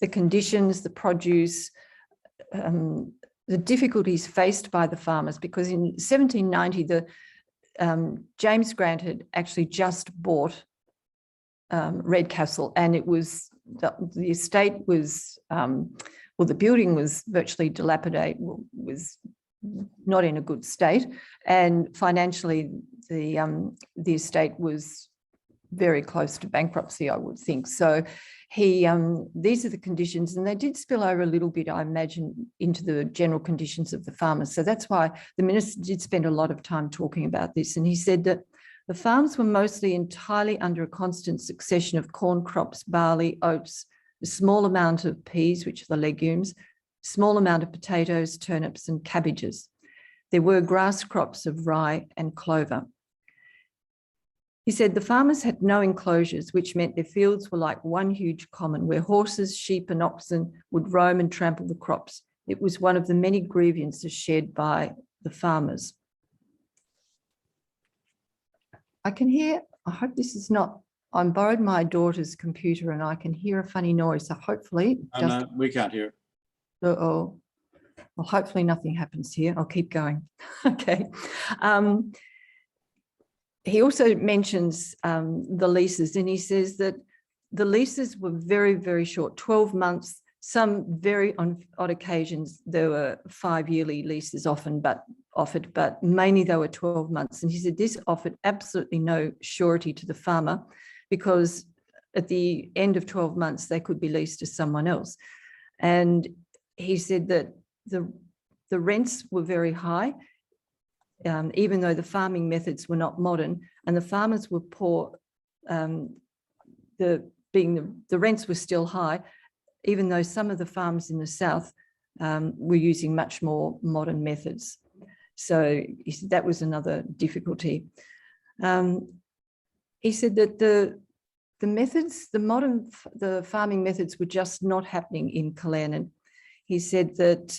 the conditions, the produce, the difficulties faced by the farmers, because in 1790, James Grant had actually just bought Redcastle, and it was the estate was, well, the building was virtually dilapidated, was not in a good state, and financially the estate was very close to bankruptcy, I would think. So these are the conditions, and they did spill over a little bit, I imagine, into the general conditions of the farmers. So that's why the minister did spend a lot of time talking about this. And he said that the farms were mostly entirely under a constant succession of corn crops, barley, oats, a small amount of peas, which are the legumes, small amount of potatoes, turnips, and cabbages. There were grass crops of rye and clover. He said the farmers had no enclosures, which meant their fields were like one huge common where horses, sheep, and oxen would roam and trample the crops. It was one of the many grievances shared by the farmers. I can hear, I hope this is not, I borrowed my daughter's computer and I can hear a funny noise. So hopefully, No, we can't hear it. Well, hopefully nothing happens here. I'll keep going. Okay. He also mentions the leases, and he says that the leases were very, very short, 12 months. Some very on odd occasions, there were 5-yearly leases offered, but mainly they were 12 months. And he said this offered absolutely no surety to the farmer, because at the end of 12 months, they could be leased to someone else. And he said that the rents were very high, even though the farming methods were not modern, and the farmers were poor. The rents were still high, even though some of the farms in the south were using much more modern methods. So he said that was another difficulty. He said that the farming methods were just not happening in KILLEARNAN. He said that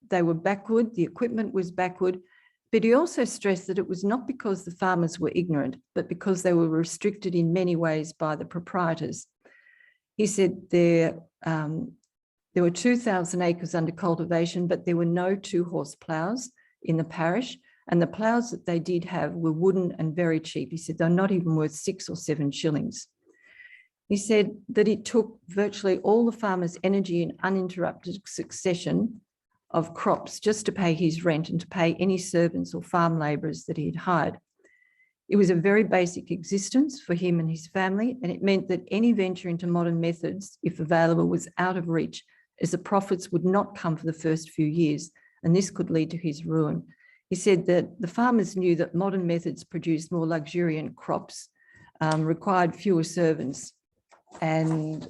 they were backward, the equipment was backward, but he also stressed that it was not because the farmers were ignorant, but because they were restricted in many ways by the proprietors. He said there were 2,000 acres under cultivation, but there were no 2-horse ploughs in the parish, and the ploughs that they did have were wooden and very cheap. He said they're not even worth 6 or 7 shillings. He said that it took virtually all the farmers' energy and uninterrupted succession of crops just to pay his rent and to pay any servants or farm labourers that he had hired. It was a very basic existence for him and his family, and it meant that any venture into modern methods, if available, was out of reach, as the profits would not come for the first few years, and this could lead to his ruin. He said that the farmers knew that modern methods produced more luxuriant crops, required fewer servants, and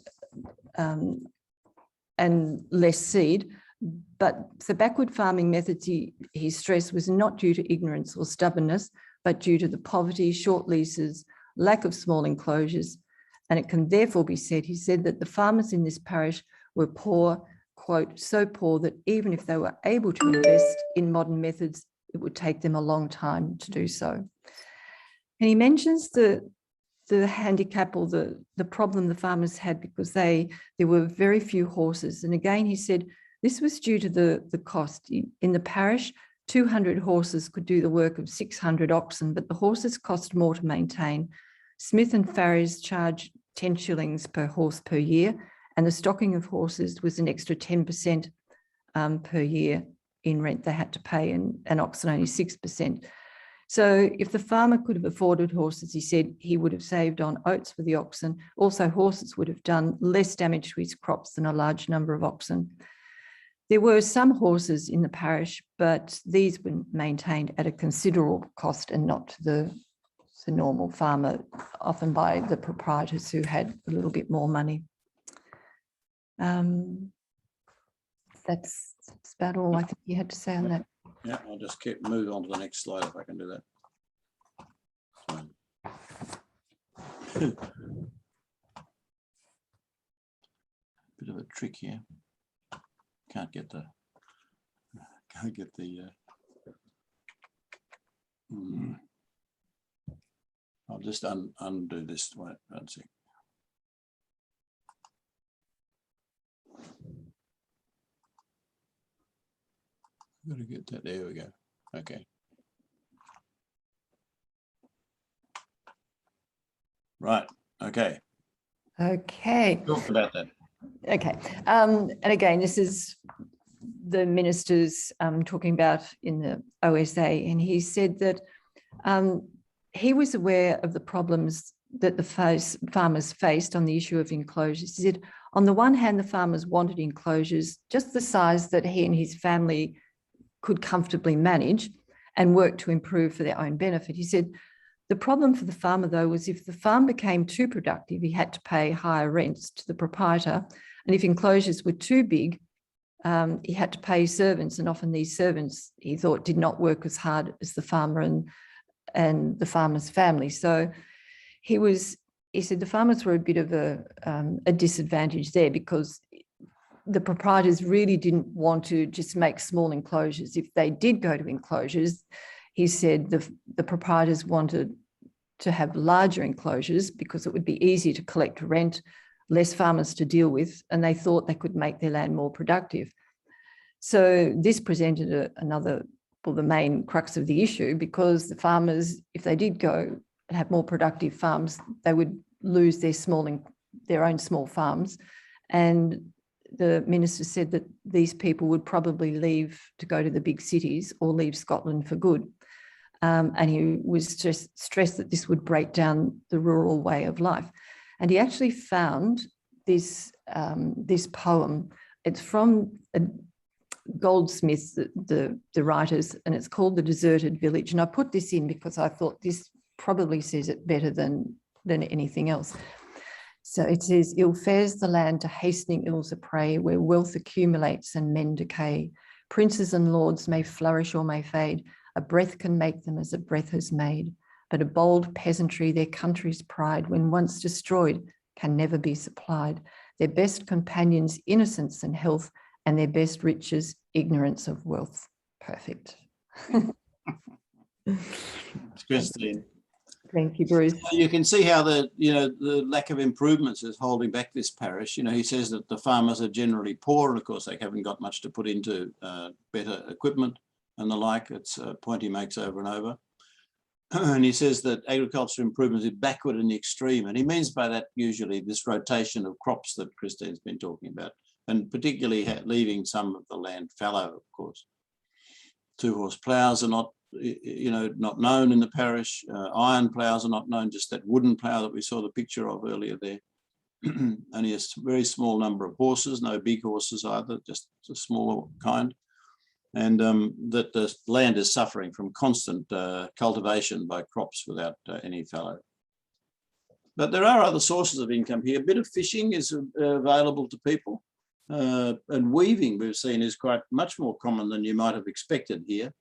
less seed. But the backward farming methods, he stressed, was not due to ignorance or stubbornness, but due to the poverty, short leases, lack of small enclosures. And it can therefore be said, he said, that the farmers in this parish were poor, quote, so poor that even if they were able to invest in modern methods, it would take them a long time to do so. And he mentions the handicap or the problem the farmers had because there were very few horses. And again, he said, this was due to the cost. In the parish, 200 horses could do the work of 600 oxen, but the horses cost more to maintain. Smith and Farriers charged 10 shillings per horse per year, and the stocking of horses was an extra 10% per year in rent they had to pay, and oxen only 6%. So if the farmer could have afforded horses, he said, he would have saved on oats for the oxen. Also, horses would have done less damage to his crops than a large number of oxen. There were some horses in the parish, but these were maintained at a considerable cost and not to the normal farmer, often by the proprietors who had a little bit more money. That's about all I think you had to say on that. Yeah, I'll just move on to the next slide if I can do that. Bit of a trick here. Can't get the I'll just undo this. Wait, one sec. Got to get that. There we go. Okay. Right. Okay. Okay. Talk about that. Okay. And again, this is the ministers talking about in the OSA, and he said that he was aware of the problems that the farmers faced on the issue of enclosures. He said, on the one hand, the farmers wanted enclosures just the size that he and his family could comfortably manage and work to improve for their own benefit. He said, the problem for the farmer, though, was if the farm became too productive, he had to pay higher rents to the proprietor. And if enclosures were too big, he had to pay servants. And often these servants, he thought, did not work as hard as the farmer and the farmer's family. So he said the farmers were a bit of a disadvantage there because the proprietors really didn't want to just make small enclosures. If they did go to enclosures, he said the proprietors wanted to have larger enclosures because it would be easier to collect rent, less farmers to deal with, and they thought they could make their land more productive. So this presented the main crux of the issue, because the farmers, if they did go and have more productive farms, they would lose their own small farms. And the minister said that these people would probably leave to go to the big cities or leave Scotland for good. And he was just stressed that this would break down the rural way of life. And he actually found this poem. It's from Goldsmith, the writers, and it's called The Deserted Village. And I put this in because I thought this probably says it better than anything else. So it says, ill fares the land to hastening ills a prey, where wealth accumulates and men decay. Princes and lords may flourish or may fade. A breath can make them as a breath has made. But a bold peasantry, their country's pride, when once destroyed, can never be supplied. Their best companions, innocence and health, and their best riches, ignorance of wealth. Perfect. Christine. Thank you, Bruce. You can see how the lack of improvements is holding back this parish. He says that the farmers are generally poor, and of course they haven't got much to put into better equipment and the like. It's a point he makes over and over. And he says that agricultural improvements is backward in the extreme, and he means by that usually this rotation of crops that Christine's been talking about, and particularly leaving some of the land fallow, of course. Two-horse ploughs are not known in the parish. Iron ploughs are not known, just that wooden plough that we saw the picture of earlier there. Only a very small number of horses, no big horses either, just a smaller kind. And that the land is suffering from constant cultivation by crops without any fallow. But there are other sources of income here. A bit of fishing is available to people. And weaving, we've seen, is quite much more common than you might have expected here.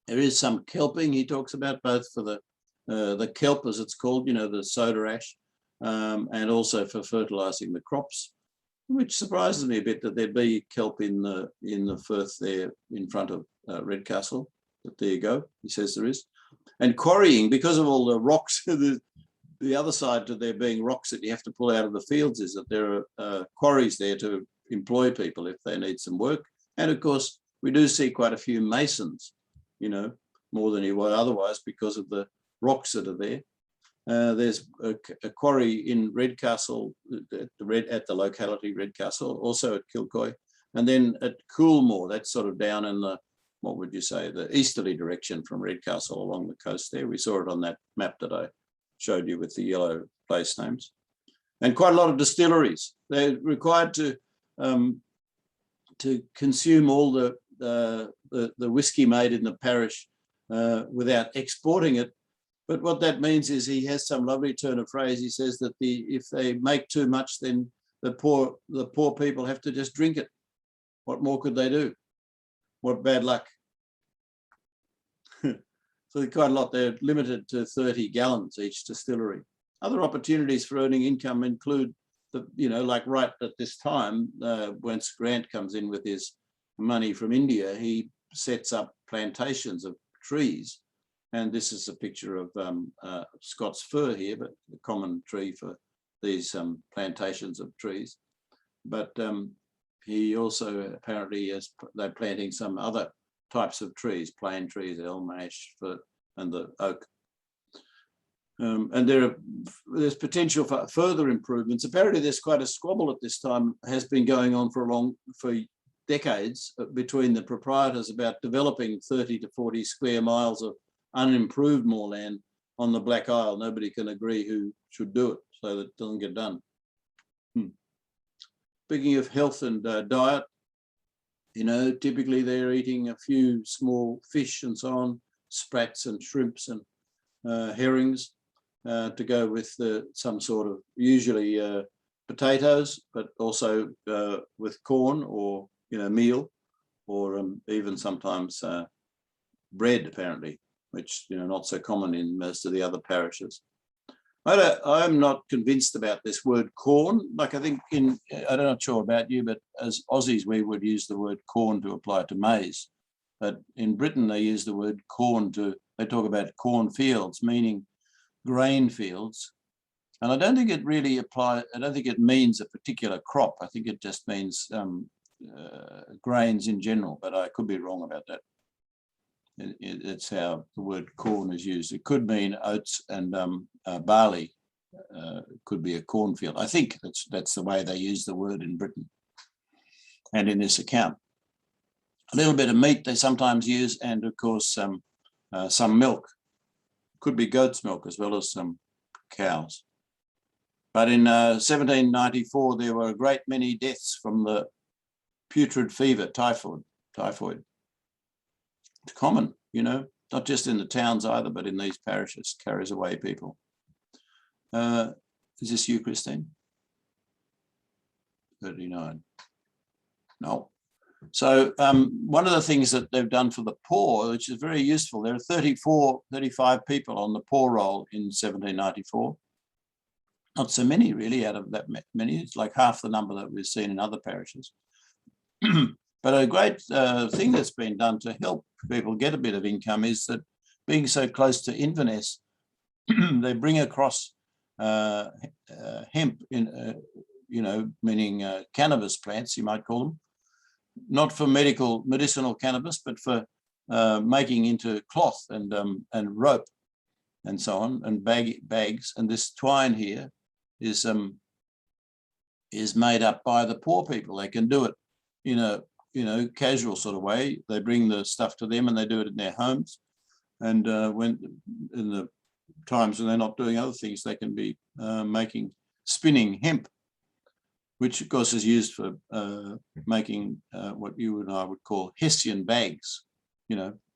There is some kelping he talks about, both for the kelp, as it's called, the soda ash, and also for fertilizing the crops, which surprises me a bit that there'd be kelp in the Firth there in front of Redcastle. But there you go, he says there is. And quarrying, because of all the rocks, the other side to there being rocks that you have to pull out of the fields is that there are quarries there to employ people if they need some work. And of course, we do see quite a few masons, more than you would otherwise because of the rocks that are there. There's a quarry in Redcastle, at the locality Redcastle, also at Kilcoy, and then at Coolmore, that's sort of down in the, what would you say, the easterly direction from Redcastle along the coast there. We saw it on that map that I showed you with the yellow place names. And quite a lot of distilleries. They're required to consume all the whiskey made in the parish without exporting it. But what that means is he has some lovely turn of phrase. He says that if they make too much, then the poor people have to just drink it. What more could they do? What bad luck. So quite a lot. They're limited to 30 gallons each distillery. Other opportunities for earning income include like right at this time, once Grant comes in with his money from India, he sets up plantations of trees. And this is a picture of Scots fir here, but the common tree for these plantations of trees. But he also apparently they're planting some other types of trees, plane trees, elm, ash, fir, and the oak. And there's potential for further improvements. Apparently, there's quite a squabble at this time, has been going on for decades between the proprietors about developing 30 to 40 square miles of unimproved moorland on the Black Isle. Nobody can agree who should do it, so that it doesn't get done. Speaking of health and diet, typically they're eating a few small fish and so on, sprats and shrimps and herrings to go with some sort of, usually potatoes, but also with corn or meal, or even sometimes bread, apparently, which not so common in most of the other parishes. I'm not convinced about this word corn. Like, I think I'm not sure about you, but as Aussies, we would use the word corn to apply to maize. But in Britain, they use the word corn they talk about corn fields, meaning grain fields. And I don't think it really I don't think it means a particular crop. I think it just means grains in general, but I could be wrong about that. It's how the word corn is used. It could mean oats and barley. Could be a cornfield. I think that's the way they use the word in Britain and in this account. A little bit of meat they sometimes use, and of course some milk. Could be goat's milk as well as some cows. But in 1794, there were a great many deaths from the putrid fever, typhoid. It's common, not just in the towns either, but in these parishes, carries away people. Is this you, Christine? 39. No. So one of the things that they've done for the poor, which is very useful, there are 35 people on the poor roll in 1794. Not so many really out of that many. It's like half the number that we've seen in other parishes. But a great thing that's been done to help people get a bit of income is that being so close to Inverness, they bring across hemp, meaning cannabis plants, you might call them, not for medicinal cannabis, but for making into cloth and rope and so on, and bags. And this twine here is made up by the poor people. They can do it, casual sort of way. They bring the stuff to them and they do it in their homes. And when in the times when they're not doing other things, they can be spinning hemp, which of course is used for making what you and I would call Hessian bags.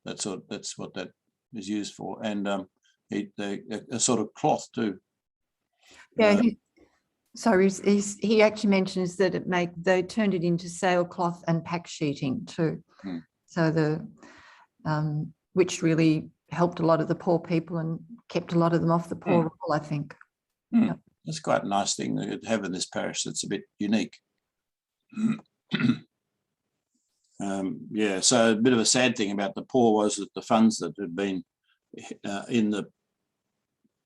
That's what that is used for, and a sort of cloth too. Yeah. He actually mentions that they turned it into sailcloth and pack sheeting too. So which really helped a lot of the poor people and kept a lot of them off the poor roll, I think. Yep. It's quite a nice thing to have in this parish. That's a bit unique. So a bit of a sad thing about the poor was that the funds that had been in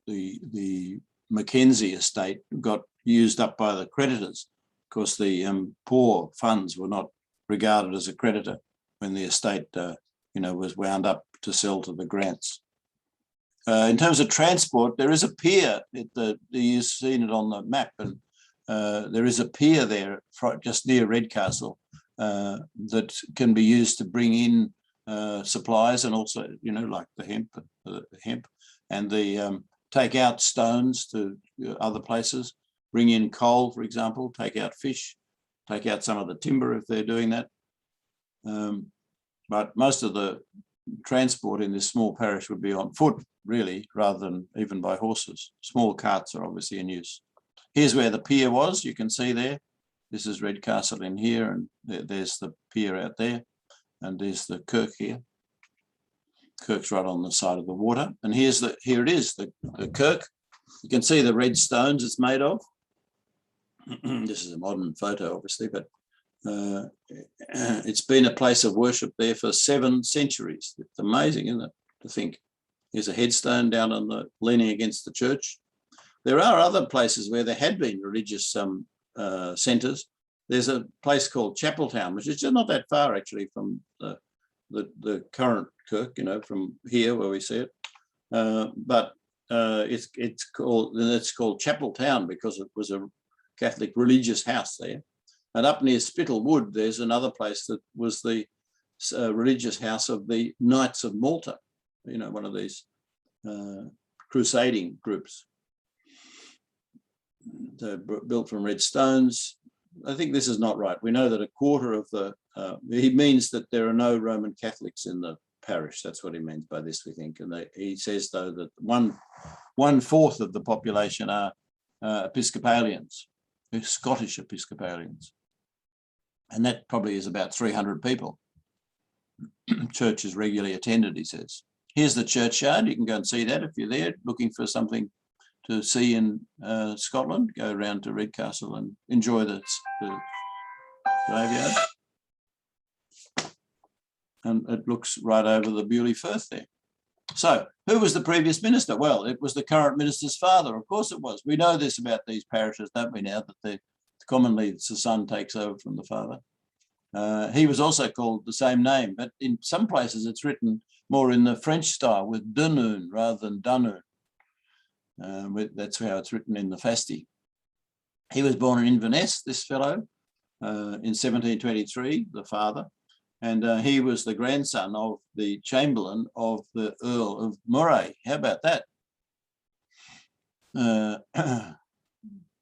the McKenzie estate got used up by the creditors. Of course, the poor funds were not regarded as a creditor when the estate, was wound up to sell to the grants. In terms of transport, there is a pier. You've seen it on the map, and there is a pier there just near Redcastle that can be used to bring in supplies, and also, like the hemp, and the take out stones to other places, bring in coal, for example, take out fish, take out some of the timber if they're doing that. But most of the transport in this small parish would be on foot, really, rather than even by horses. Small carts are obviously in use. Here's where the pier was, you can see there. This is Redcastle in here, and there's the pier out there, and there's the kirk here. Kirk's right on the side of the water. And here it is, the kirk. You can see the red stones it's made of. This is a modern photo, obviously, but it's been a place of worship there for 7 centuries. It's amazing, isn't it, to think. Here's a headstone down on the leaning against the church. There are other places where there had been religious centres. There's a place called Chapeltown, which is just not that far actually from the current kirk, from here where we see it. But it's called Chapeltown because it was a Catholic religious house there. And up near Spittal Wood, there's another place that was the religious house of the Knights of Malta, one of these crusading groups. They're built from red stones. I think this is not right. We know that a quarter of he means that there are no Roman Catholics in the parish. That's what he means by this, we think. And he says, though, that 1/4 of the population are Episcopalians, Scottish Episcopalians. And that probably is about 300 people. Church is regularly attended, he says. Here's the churchyard. You can go and see that if you're there looking for something to see in Scotland. Go around to Redcastle and enjoy the graveyard. And it looks right over the Bewley Firth there. So who was the previous minister? Well, it was the current minister's father. Of course it was. We know this about these parishes, don't we, now, that commonly the son takes over from the father. He was also called the same name, but in some places it's written more in the French style with Dunoon rather than Dunoon. That's how it's written in the Fasti. He was born in Inverness, this fellow, in 1723, the father, and he was the grandson of the Chamberlain of the Earl of Moray. How about that?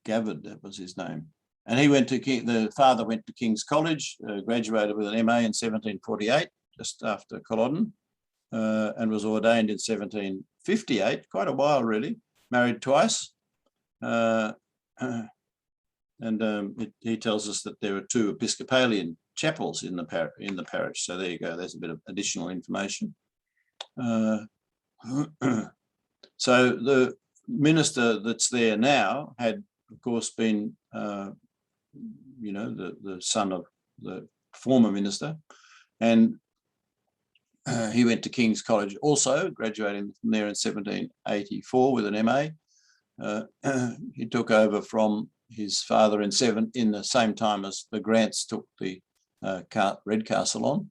Gavard, that was his name. And he went to the father went to King's College, graduated with an MA in 1748, just after Culloden, and was ordained in 1758, quite a while really, married twice. He tells us that there are 2 Episcopalian chapels in the parish. So there you go, there's a bit of additional information. So the minister that's there now had, of course, been the son of the former minister, and he went to King's College also, graduating from there in 1784 with an MA. He took over from his father in the same time as the Grants took the Redcastle on.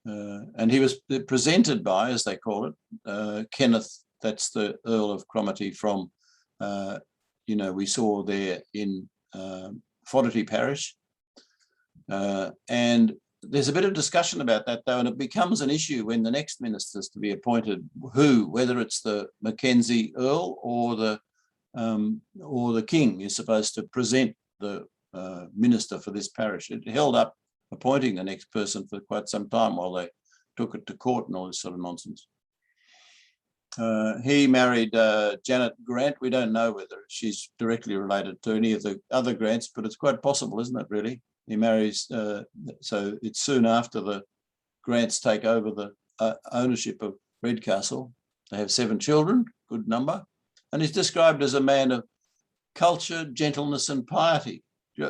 And he was presented by, as they call it, Kenneth, that's the Earl of Cromarty from, we saw there in Fodderty Parish. And there's a bit of discussion about that, though, and it becomes an issue when the next minister's to be appointed, whether it's the Mackenzie Earl or the King is supposed to present the minister for this parish. It held up appointing the next person for quite some time while they took it to court and all this sort of nonsense. He married Janet Grant. We don't know whether she's directly related to any of the other Grants, but it's quite possible, isn't it, really? He marries, so it's soon after the Grants take over the ownership of Redcastle. They have 7 children, good number, and he's described as a man of culture, gentleness and piety.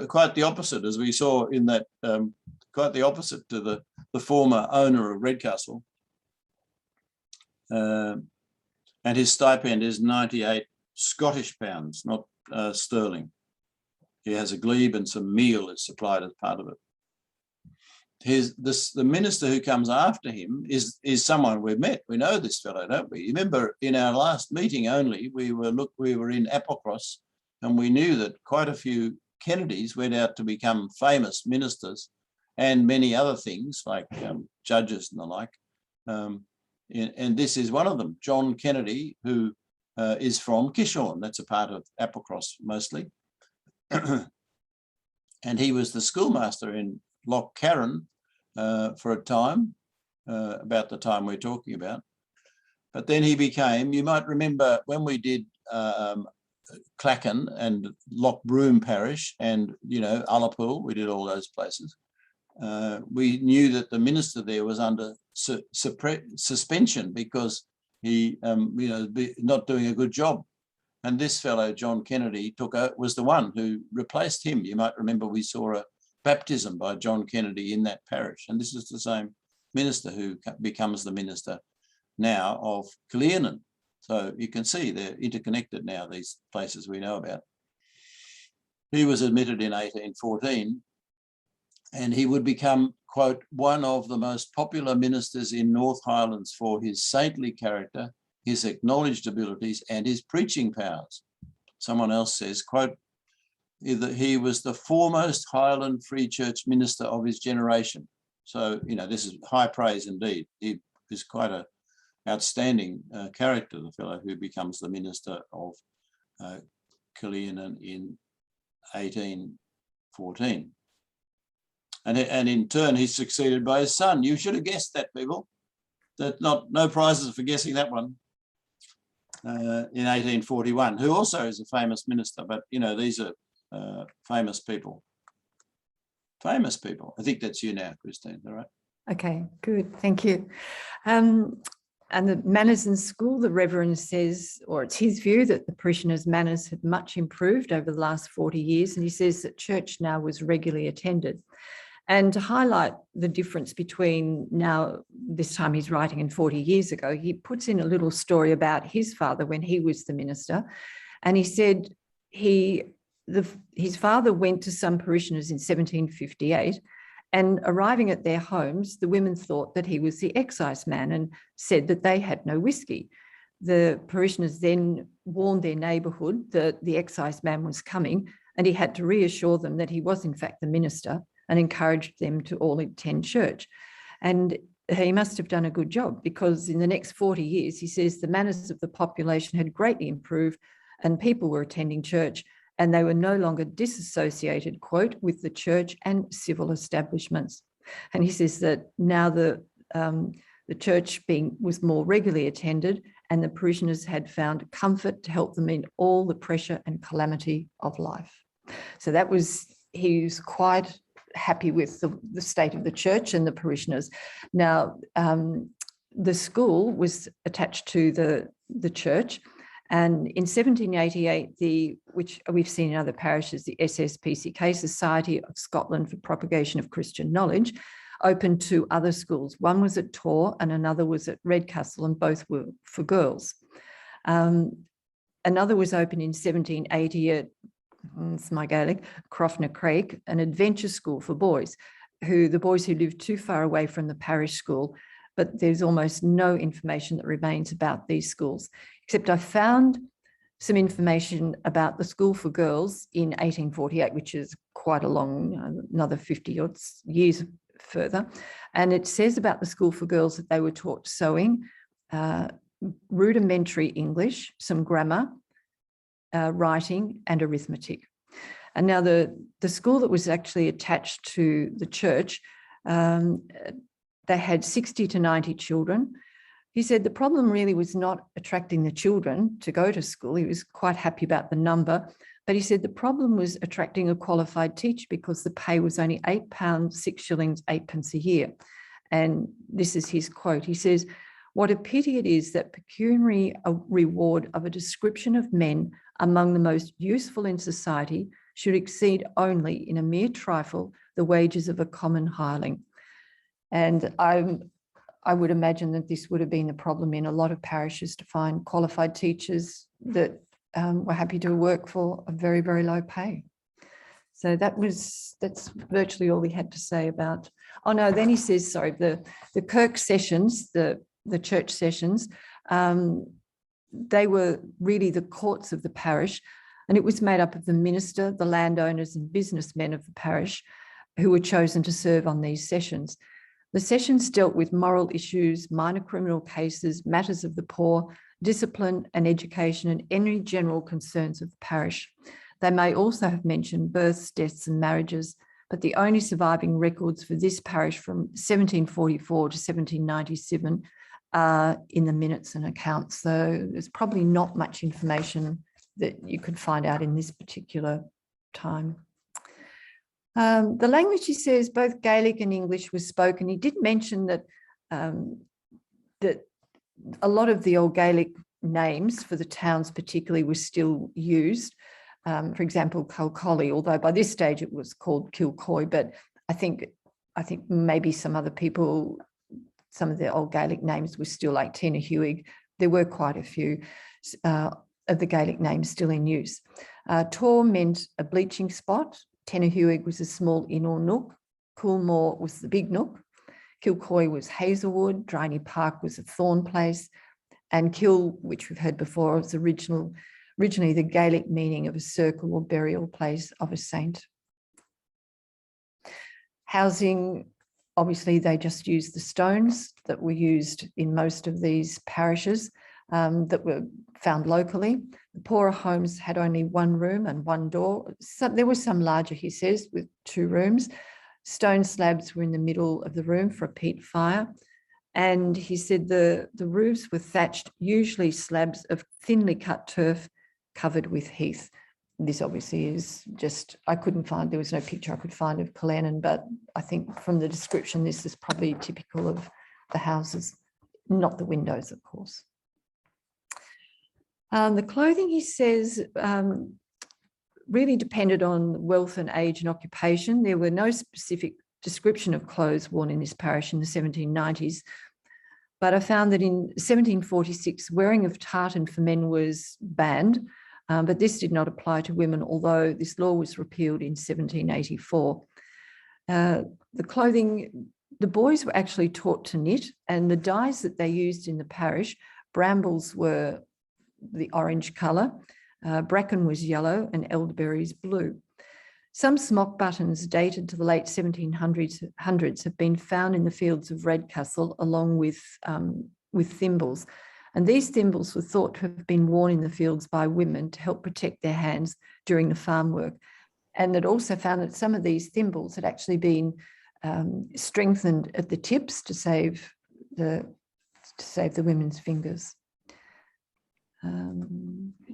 Quite the opposite, as we saw in that, quite the opposite to the former owner of Redcastle. And his stipend is 98 Scottish pounds, not sterling. He has a glebe and some meal is supplied as part of it. The minister who comes after him is someone we've met. We know this fellow, don't we? You remember in our last meeting only, we were in Applecross, and we knew that quite a few Kennedys went out to become famous ministers and many other things like judges and the like. And this is one of them, John Kennedy, who is from Kishorn. That's a part of Applecross mostly. And he was the schoolmaster in Loch Carron for a time, about the time we're talking about. But then he became, you might remember when we did Clachan and Loch Broom Parish and, Ullapool, we did all those places. we knew that the minister there was under suspension because he, not doing a good job. And this fellow, John Kennedy, was the one who replaced him. You might remember we saw a baptism by John Kennedy in that parish. And this is the same minister who becomes the minister now of KILLEARNAN. So you can see they're interconnected now, these places we know about. He was admitted in 1814, and he would become, quote, one of the most popular ministers in North Highlands for his saintly character, his acknowledged abilities, and his preaching powers. Someone else says, quote, he was the foremost Highland Free Church minister of his generation. So, this is high praise indeed. He is quite an outstanding character, the fellow who becomes the minister of KILLEARNAN in 1814. And in turn, he's succeeded by his son. You should have guessed that, people. No prizes for guessing that one. In 1841, who also is a famous minister, but these are famous people. Famous people. I think that's you now, Christine. All right. Okay, good. Thank you. And the manners in school, the Reverend says, or it's his view, that the parishioners' manners had much improved over the last 40 years. And he says that church now was regularly attended. And to highlight the difference between now, this time he's writing, and 40 years ago, he puts in a little story about his father when he was the minister. And he said his father went to some parishioners in 1758, and arriving at their homes, the women thought that he was the excise man and said that they had no whiskey. The parishioners then warned their neighbourhood that the excise man was coming, and he had to reassure them that he was in fact the minister and encouraged them to all attend church. And he must have done a good job, because in the next 40 years, he says the manners of the population had greatly improved and people were attending church, and they were no longer disassociated, quote, with the church and civil establishments. And he says that now the church was more regularly attended, and the parishioners had found comfort to help them in all the pressure and calamity of life. So he was quite happy with the state of the church and the parishioners. Now, the school was attached to the church, and in 1788, which we've seen in other parishes, the SSPCK, Society of Scotland for Propagation of Christian Knowledge, opened two other schools. One was at Torr and another was at Redcastle, and both were for girls. Another was opened in 1780 at, it's my Gaelic, Crofna Craig, an adventure school for boys, the boys who lived too far away from the parish school. But there's almost no information that remains about these schools, except I found some information about the school for girls in 1848, which is quite a long, another 50 odd years further. And it says about the school for girls that they were taught sewing, rudimentary English, some grammar, writing and arithmetic. And now the school that was actually attached to the church, they had 60 to 90 children. He said the problem really was not attracting the children to go to school. He was quite happy about the number, but he said the problem was attracting a qualified teacher, because the pay was only £8, 6 shillings, 8p a year. And this is his quote. He says, "What a pity it is that pecuniary reward of a description of men among the most useful in society should exceed only in a mere trifle the wages of a common hireling." And I would imagine that this would have been the problem in a lot of parishes, to find qualified teachers that were happy to work for a very, very low pay. So that's virtually all he had to say about. Oh no, then he says, sorry, the Kirk sessions, the church sessions, they were really the courts of the parish, and it was made up of the minister, the landowners and businessmen of the parish who were chosen to serve on these sessions. The sessions dealt with moral issues, minor criminal cases, matters of the poor, discipline and education, and any general concerns of the parish. They may also have mentioned births, deaths and marriages, but the only surviving records for this parish from 1744 to 1797 are in the minutes and accounts. So there's probably not much information that you could find out in this particular time. The language, he says, both Gaelic and English was spoken. He did mention that that a lot of the old Gaelic names for the towns particularly were still used. For example, Kilcolly, although by this stage it was called Kilcoy, but I think maybe some other people, some of the old Gaelic names were still like Tenahuig. There were quite a few of the Gaelic names still in use. Tor meant a bleaching spot. Tenahuig was a small inn or nook. Coolmore was the big nook. Kilcoy was Hazelwood. Driney Park was a thorn place. And Kill, which we've heard before, was originally the Gaelic meaning of a circle or burial place of a saint. Housing, obviously, they just used the stones that were used in most of these parishes that were found locally. The poorer homes had only one room and one door. So there were some larger, he says, with 2 rooms. Stone slabs were in the middle of the room for a peat fire. And he said the roofs were thatched, usually slabs of thinly cut turf covered with heath. This obviously is just, there was no picture I could find of KILLEARNAN, but I think from the description, this is probably typical of the houses, not the windows, of course. The clothing, he says, really depended on wealth and age and occupation. There were no specific description of clothes worn in this parish in the 1790s, but I found that in 1746, wearing of tartan for men was banned, but this did not apply to women, although this law was repealed in 1784. The clothing, the boys were actually taught to knit, and the dyes that they used in the parish, brambles were the orange colour, bracken was yellow, and elderberries blue. Some smock buttons dated to the late 1700s have been found in the fields of Redcastle along with thimbles. And these thimbles were thought to have been worn in the fields by women to help protect their hands during the farm work. And it also found that some of these thimbles had actually been strengthened at the tips to save the women's fingers.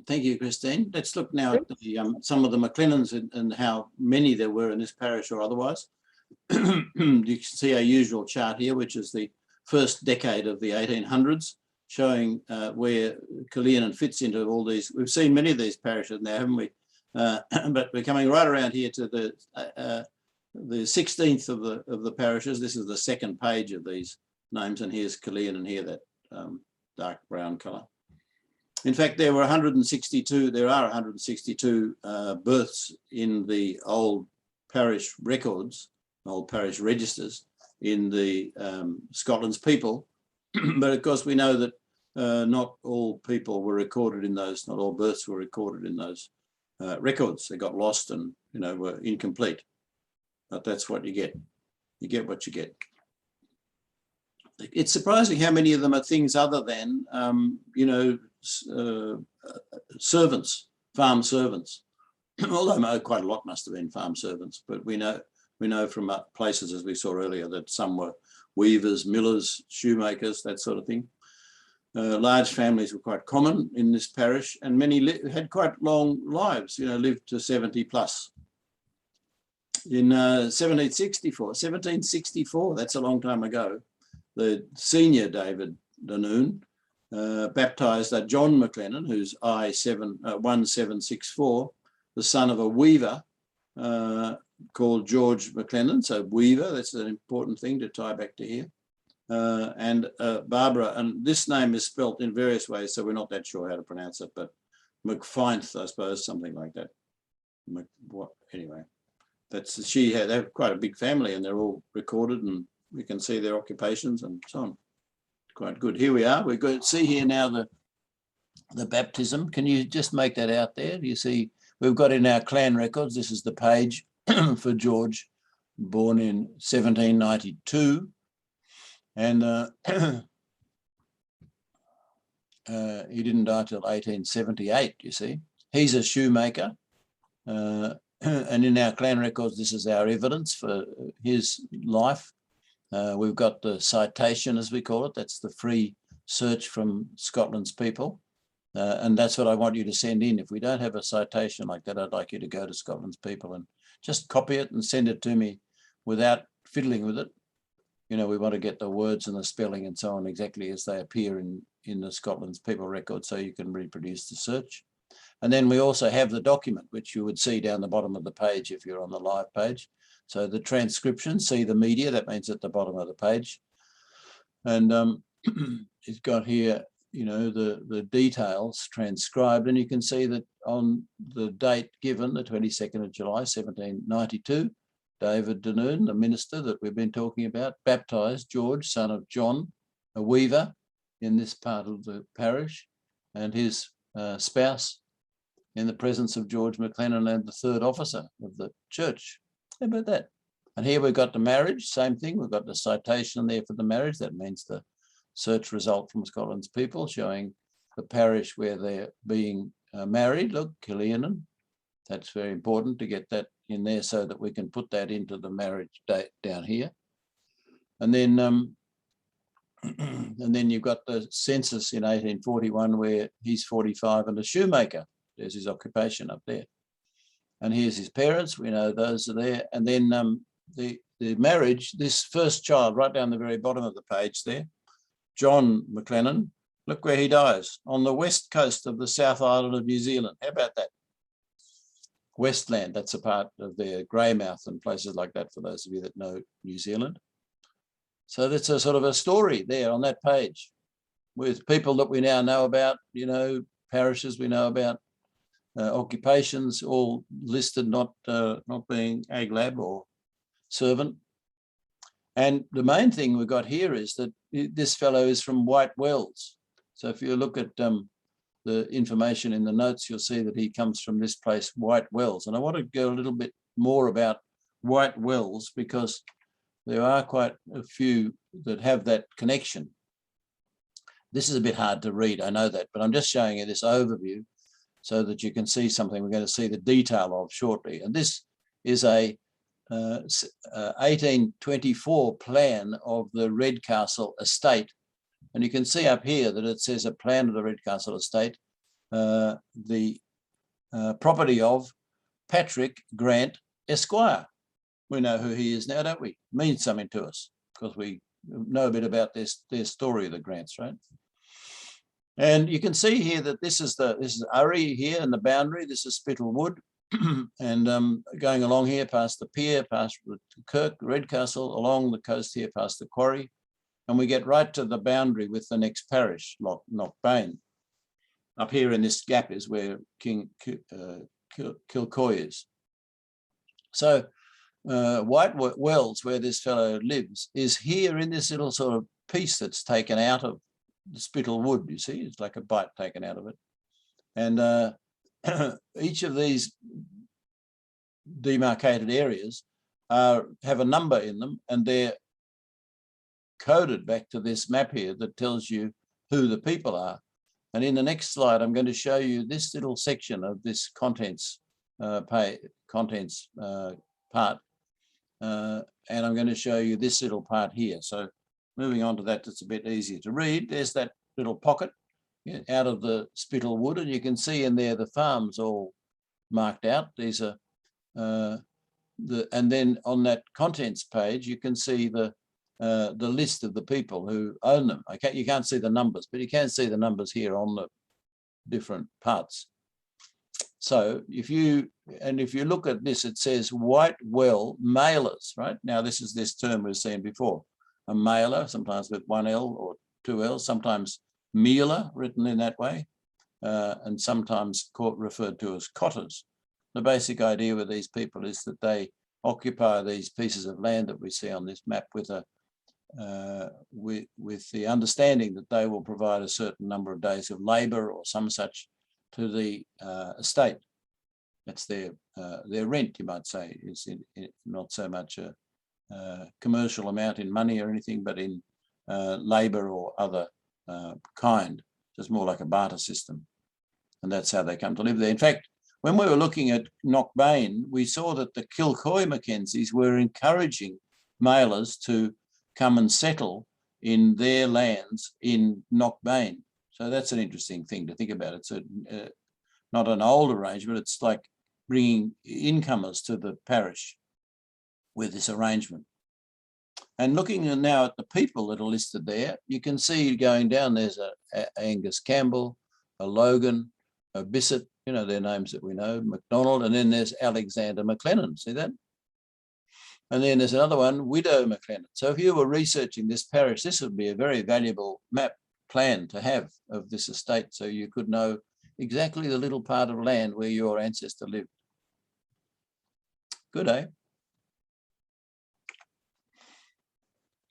Thank you, Christine. Let's look now at some of the McLennans and how many there were in this parish or otherwise. You can see our usual chart here, which is the first decade of the 1800s, showing where KILLEARNAN fits into all these. We've seen many of these parishes now, haven't we? But we're coming right around here to the 16th of the parishes. This is the second page of these names, and here's KILLEARNAN here, that dark brown colour. In fact, there are 162 births in the old parish records, old parish registers in the Scotland's people. But of course, we know that not all people were recorded in those, not all births were recorded in those records. They got lost and, were incomplete. But that's what you get. You get what you get. It's surprising how many of them are things other than, servants, farm servants. Although quite a lot must have been farm servants, but we know from places, as we saw earlier, that some were weavers, millers, shoemakers, that sort of thing. Large families were quite common in this parish, and many had quite long lives, lived to 70 plus. In 1764, that's a long time ago, the senior David Danoon baptised John McLennan, who's I-1764, the son of a weaver called George McLennan. So weaver, that's an important thing to tie back to here. And Barbara, and this name is spelt in various ways, so we're not that sure how to pronounce it, but McFinth, I suppose, something like that. Anyway, they have quite a big family, and they're all recorded, and we can see their occupations and so on. Quite good. Here we are. We're going to see here now the baptism. Can you just make that out there? You see, we've got in our clan records, this is the page for George, born in 1792. And he didn't die till 1878, you see. He's a shoemaker. And in our clan records, this is our evidence for his life. We've got the citation, as we call it. That's the free search from Scotland's people. And that's what I want you to send in. If we don't have a citation like that, I'd like you to go to Scotland's People and just copy it and send it to me without fiddling with it. You know, we want to get the words and the spelling and so on exactly as they appear in the Scotland's People record, so you can reproduce the search. And then we also have the document, which you would see down the bottom of the page if you're on the live page. So the transcription, see the media, that means at the bottom of the page. And it's got here, you know, the details transcribed, and you can see that on the date given, the 22nd of July, 1792, David Denoon, the minister that we've been talking about, baptised George, son of John, a weaver in this part of the parish, and his spouse in the presence of George McLennan and the third officer of the church. How about that? And here we've got the marriage, same thing. We've got the citation there for the marriage. That means the search result from Scotland's People showing the parish where they're being married. Look, Killearnan. That's very important to get that in there so that we can put that into the marriage date down here. And then and then you've got the census in 1841 where he's 45 and a shoemaker. There's his occupation up there. And here's his parents. We know those are there. And then the marriage, this first child right down the very bottom of the page there, John McLennan, look where he dies, on the west coast of the South Island of New Zealand. How about that? Westland, that's a part of their Greymouth and places like that for those of you that know New Zealand. So that's a sort of a story there on that page with people that we now know about, you know, parishes we know about, occupations all listed, not being ag lab or servant. And the main thing we've got here is that this fellow is from White Wells. So if you look at the information in the notes, you'll see that he comes from this place, White Wells. And I want to go a little bit more about White Wells because there are quite a few that have that connection. This is a bit hard to read, I know that, but I'm just showing you this overview so that you can see something we're going to see the detail of shortly. And this is a 1824 plan of the Redcastle estate. And you can see up here that it says a plan of the Redcastle estate, the property of Patrick Grant Esquire. We know who he is now, don't we? It means something to us because we know a bit about their story of the Grants, right? And you can see here that this is Urry here in the boundary. This is Spittal Wood. And going along here past the pier, past the Kirk, Redcastle, along the coast here past the quarry, and we get right to the boundary with the next parish, Knockbane. Up here in this gap is where King Kilcoy is. So White Wells, where this fellow lives, is here in this little sort of piece that's taken out of the Spittal Wood, you see, it's like a bite taken out of it. And each of these demarcated areas have a number in them, and they're coded back to this map here that tells you who the people are. And in the next slide, I'm going to show you this little section of this contents part, and I'm going to show you this little part here. So moving on to that, that's a bit easier to read. There's that little pocket out of the Spittal Wood, and you can see in there the farms all marked out. These are and then on that contents page you can see the list of the people who own them. You can't see the numbers, but you can see the numbers here on the different parts. So if you look at this, it says White Well mailers, right? Now this is this term we've seen before, a mailer, sometimes with one L or two L's, sometimes mealer written in that way, and sometimes referred to as cotters. The basic idea with these people is that they occupy these pieces of land that we see on this map with the understanding that they will provide a certain number of days of labour or some such to the estate. That's their rent, you might say, is not so much a commercial amount in money or anything, but in labour or other kind. Just more like a barter system. And that's how they come to live there. In fact, when we were looking at Knockbane, we saw that the Kilcoy McKenzies were encouraging mailers to come and settle in their lands in Knockbane. So that's an interesting thing to think about. It's not an old arrangement. It's like bringing incomers to the parish with this arrangement. And looking now at the people that are listed there, you can see going down, there's a Angus Campbell, a Logan, a Bissett, you know, their names that we know, MacDonald, and then there's Alexander McLennan, see that? And then there's another one, Widow McLennan. So if you were researching this parish, this would be a very valuable map plan to have of this estate, so you could know exactly the little part of land where your ancestor lived. Good, eh?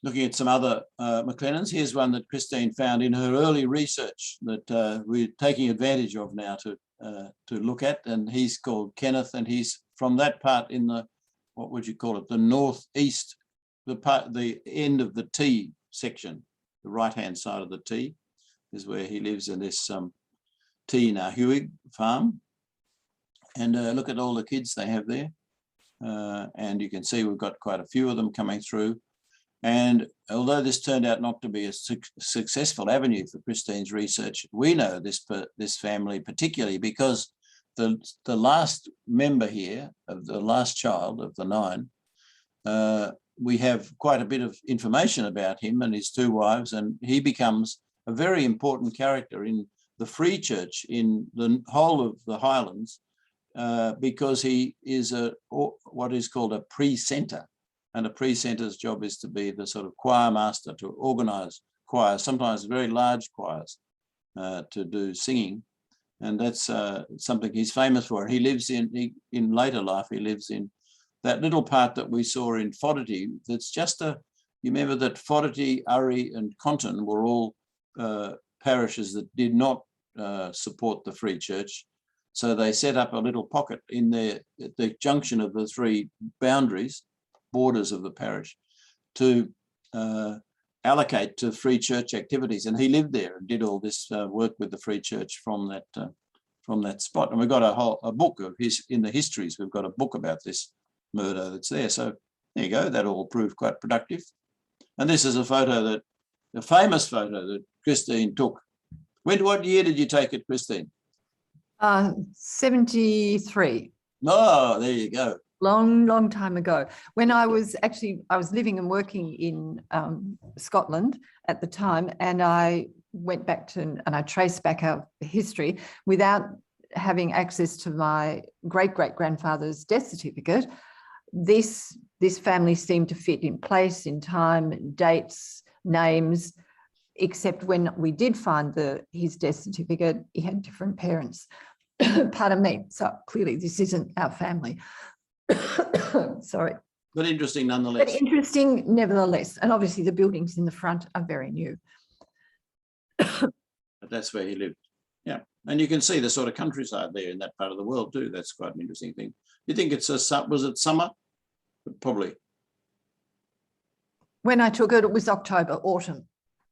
Looking at some other McLennans, here's one that Christine found in her early research that we're taking advantage of now to look at, and he's called Kenneth, and he's from that part in the, what would you call it, the northeast, the end of the T section, the right-hand side of the T is where he lives in this T Nahuig farm. And look at all the kids they have there. And you can see we've got quite a few of them coming through. And although this turned out not to be a successful avenue for Christine's research, we know this family particularly because the last member here, of the last child of the 9, we have quite a bit of information about him and his 2 wives, and he becomes a very important character in the Free Church in the whole of the Highlands because he is what is called a precentor. And a precentor's job is to be the sort of choir master, to organise choirs, sometimes very large choirs, to do singing. And that's something he's famous for. He lives in later life, he lives in that little part that we saw in Fodderty. That's just you remember that Fodderty, Urry and Conton were all parishes that did not support the Free Church. So they set up a little pocket in at the junction of the 3 borders of the parish to allocate to Free Church activities, and he lived there and did all this work with the Free Church from that spot. And we've got a book of his in the histories. We've got a book about this murder that's there. So there you go. That all proved quite productive. And this is a famous photo that Christine took. What year did you take it, Christine? 73. Oh, there you go. Long time ago, when I was living and working in Scotland at the time, and I went back and I traced back our history without having access to my great-great-grandfather's death certificate. This family seemed to fit in place, in time, dates, names, except when we did find his death certificate, he had different parents. Pardon me. So clearly this isn't our family. Sorry. But interesting nonetheless. But interesting nevertheless. And obviously the buildings in the front are very new. But that's where he lived. Yeah. And you can see the sort of countryside there in that part of the world too. That's quite an interesting thing. You think was it summer? Probably. When I took it, it was October, autumn.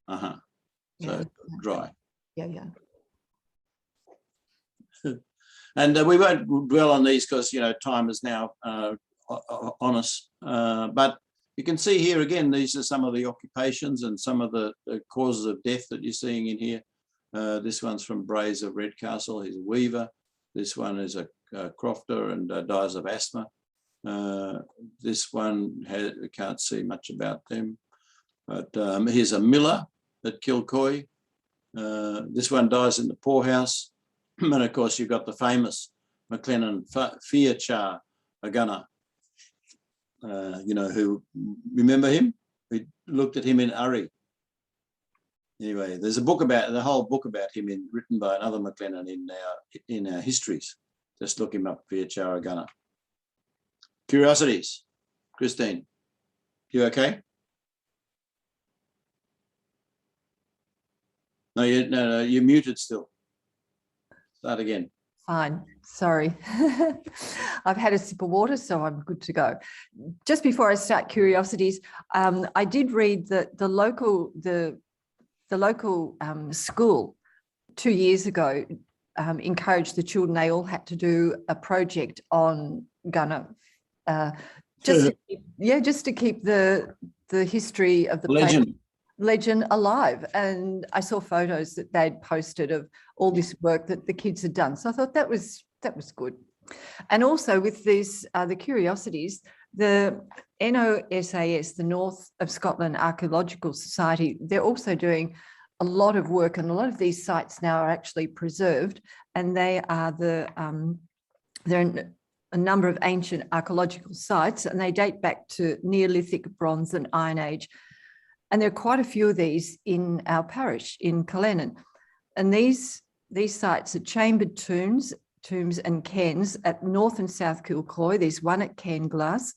So yeah. Dry. Yeah. And we won't dwell on these because, time is now on us. But you can see here again, these are some of the occupations and some of the causes of death that you're seeing in here. This one's from Braes of Redcastle. He's a weaver. This one is a crofter and dies of asthma. This one, we can't see much about them. But here's a miller at Kilcoy. This one dies in the poorhouse. And of course, you've got the famous MacLennan Fiachar Agana, who, remember him? We looked at him in Urry. Anyway, there's the whole book about him written by another MacLennan in our histories. Just look him up, Fiachar Agana. Curiosities. Christine, you okay? No, you're muted still. Start again. Fine, sorry. I've had a sip of water, so I'm good to go. Just before I start Curiosities, I did read that the local school 2 years ago encouraged the children. They all had to do a project on Gunner, just to keep the history of the legend. legend alive. And I saw photos that they'd posted of all this work that the kids had done. So I thought that was good. And also with these, the Curiosities, the NOSAS, the North of Scotland Archaeological Society, they're also doing a lot of work, and a lot of these sites now are actually preserved, and they are they're a number of ancient archaeological sites, and they date back to Neolithic, Bronze and Iron Age. And there are quite a few of these in our parish in KILLEARNAN. And these sites are chambered tombs and cairns at North and South Kilcoy. There's one at Cairnglass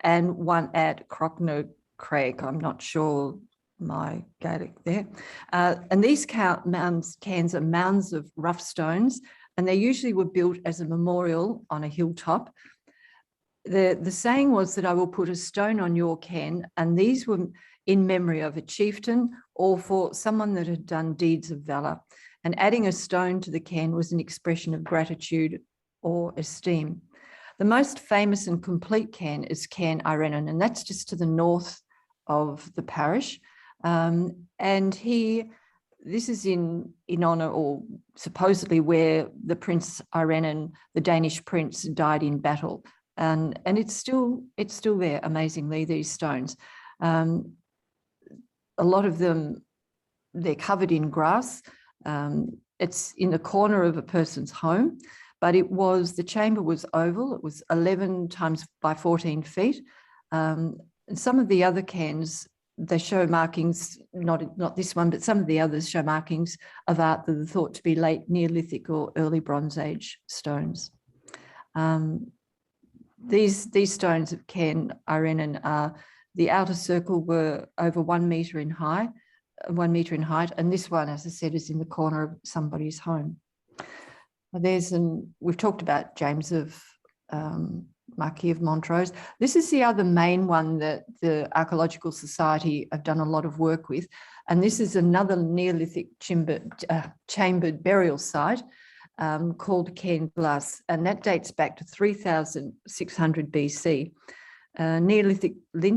and one at Crocknacraig. I'm not sure my Gaelic there. And these cairns are mounds of rough stones, and they usually were built as a memorial on a hilltop. The saying was that I will put a stone on your cairn, and these were in memory of a chieftain or for someone that had done deeds of valour. And adding a stone to the cairn was an expression of gratitude or esteem. The most famous and complete cairn is Cairn Irenan, and that's just to the north of the parish. And this is in honour, or supposedly where the Prince Irenan, the Danish prince, died in battle. And it's still there, amazingly, these stones. A lot of them, they're covered in grass. It's in the corner of a person's home, but the chamber was oval. It was 11 times by 14 feet. And some of the other cairns, they show markings, not this one, but some of the others show markings of art that are thought to be late Neolithic or early Bronze Age stones. These stones of Cairn Irenan are, the outer circle were over 1 metre in height, and this one, as I said, is in the corner of somebody's home. We've talked about James of Marquis of Montrose. This is the other main one that the Archaeological Society have done a lot of work with, and this is another Neolithic chambered burial site called Cairnglass, and that dates back to 3600 BC. Neolithic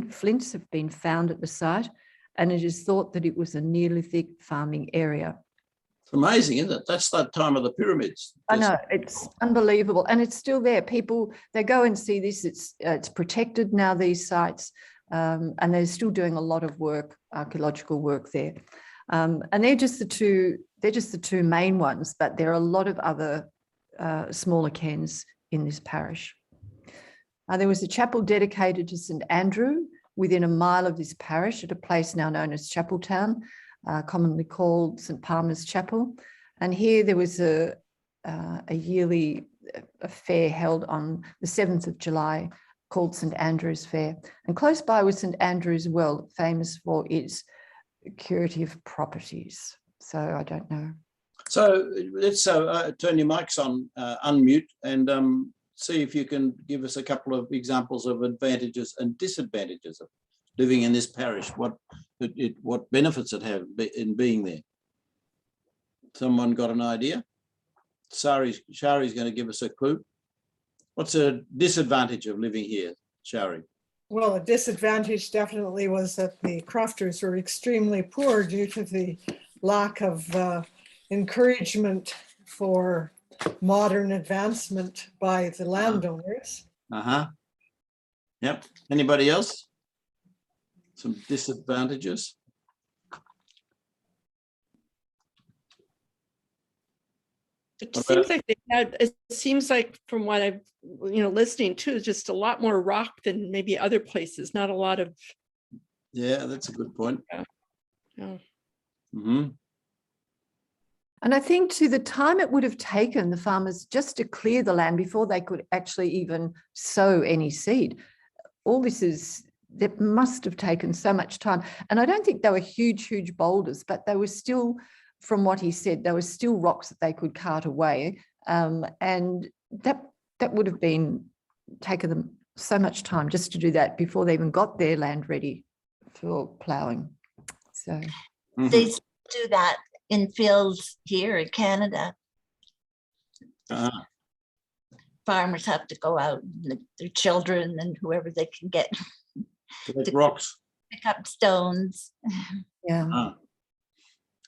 flints have been found at the site, and it is thought that it was a Neolithic farming area. It's amazing, isn't it? That's that time of the pyramids. I know, it's unbelievable, and it's still there. People, they go and see this. It's protected now, these sites, and they're still doing a lot of work, archaeological work there. And they're just the two main ones, but there are a lot of other smaller cairns in this parish. There was a chapel dedicated to St Andrew within a mile of this parish at a place now known as Chapeltown, commonly called St Palmer's Chapel. And here there was a yearly fair held on the 7th of July called St Andrew's Fair. And close by was St Andrew's Well, famous for its curative properties. So I don't know. So let's turn your mics on, unmute, and see if you can give us a couple of examples of advantages and disadvantages of living in this parish. What benefits it have in being there? Someone got an idea? Shari's going to give us a clue. What's a disadvantage of living here, Shari? Well, a disadvantage definitely was that the crofters were extremely poor due to the lack of encouragement for modern advancement by the landowners. Yep. Anybody else? Some disadvantages? It seems like from what I've listening to, is just a lot more rock than maybe other places, not a lot of. Yeah, that's a good point. Yeah. Mm-hmm. And I think to the time it would have taken the farmers just to clear the land before they could actually even sow any seed. All this that must have taken so much time. And I don't think they were huge boulders, but they were still, from what he said, there were still rocks that they could cart away. And that would have taken them so much time just to do that before they even got their land ready for ploughing. So they do that in fields here in Canada. Farmers have to go out, their children and whoever they can get to rocks, pick up stones. Yeah. Ah.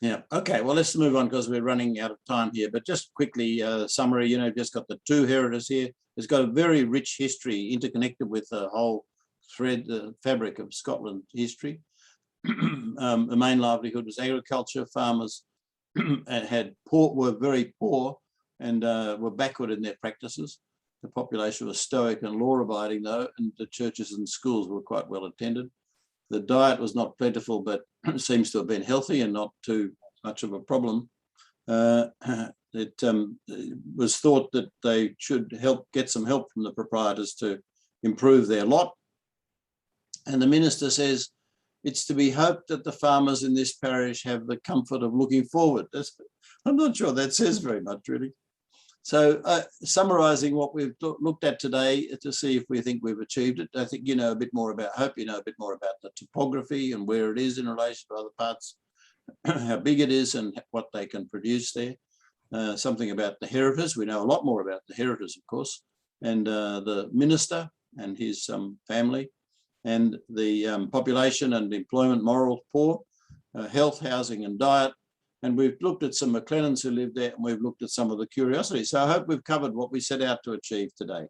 Yeah, okay, well, let's move on because we're running out of time here, but just quickly, summary, you know, just got the two heritors here. It's got a very rich history interconnected with the whole thread, the fabric of Scotland history. The main livelihood was agriculture. Farmers were very poor and were backward in their practices. The population was stoic and law-abiding, though, and the churches and schools were quite well attended. The diet was not plentiful, but seems to have been healthy and not too much of a problem. It was thought that they should get some help from the proprietors to improve their lot. And the minister says, it's to be hoped that the farmers in this parish have the comfort of looking forward. I'm not sure that says very much, really. So summarising what we've looked at today to see if we think we've achieved it, I think you know a bit more about, hope you know a bit more about the topography and where it is in relation to other parts, how big it is and what they can produce there. Something about the heritors, we know a lot more about the heritors, of course, and the minister and his family, and the population and employment, morals, poor, health, housing and diet. And we've looked at some McLennans who live there, and we've looked at some of the curiosities. So I hope we've covered what we set out to achieve today.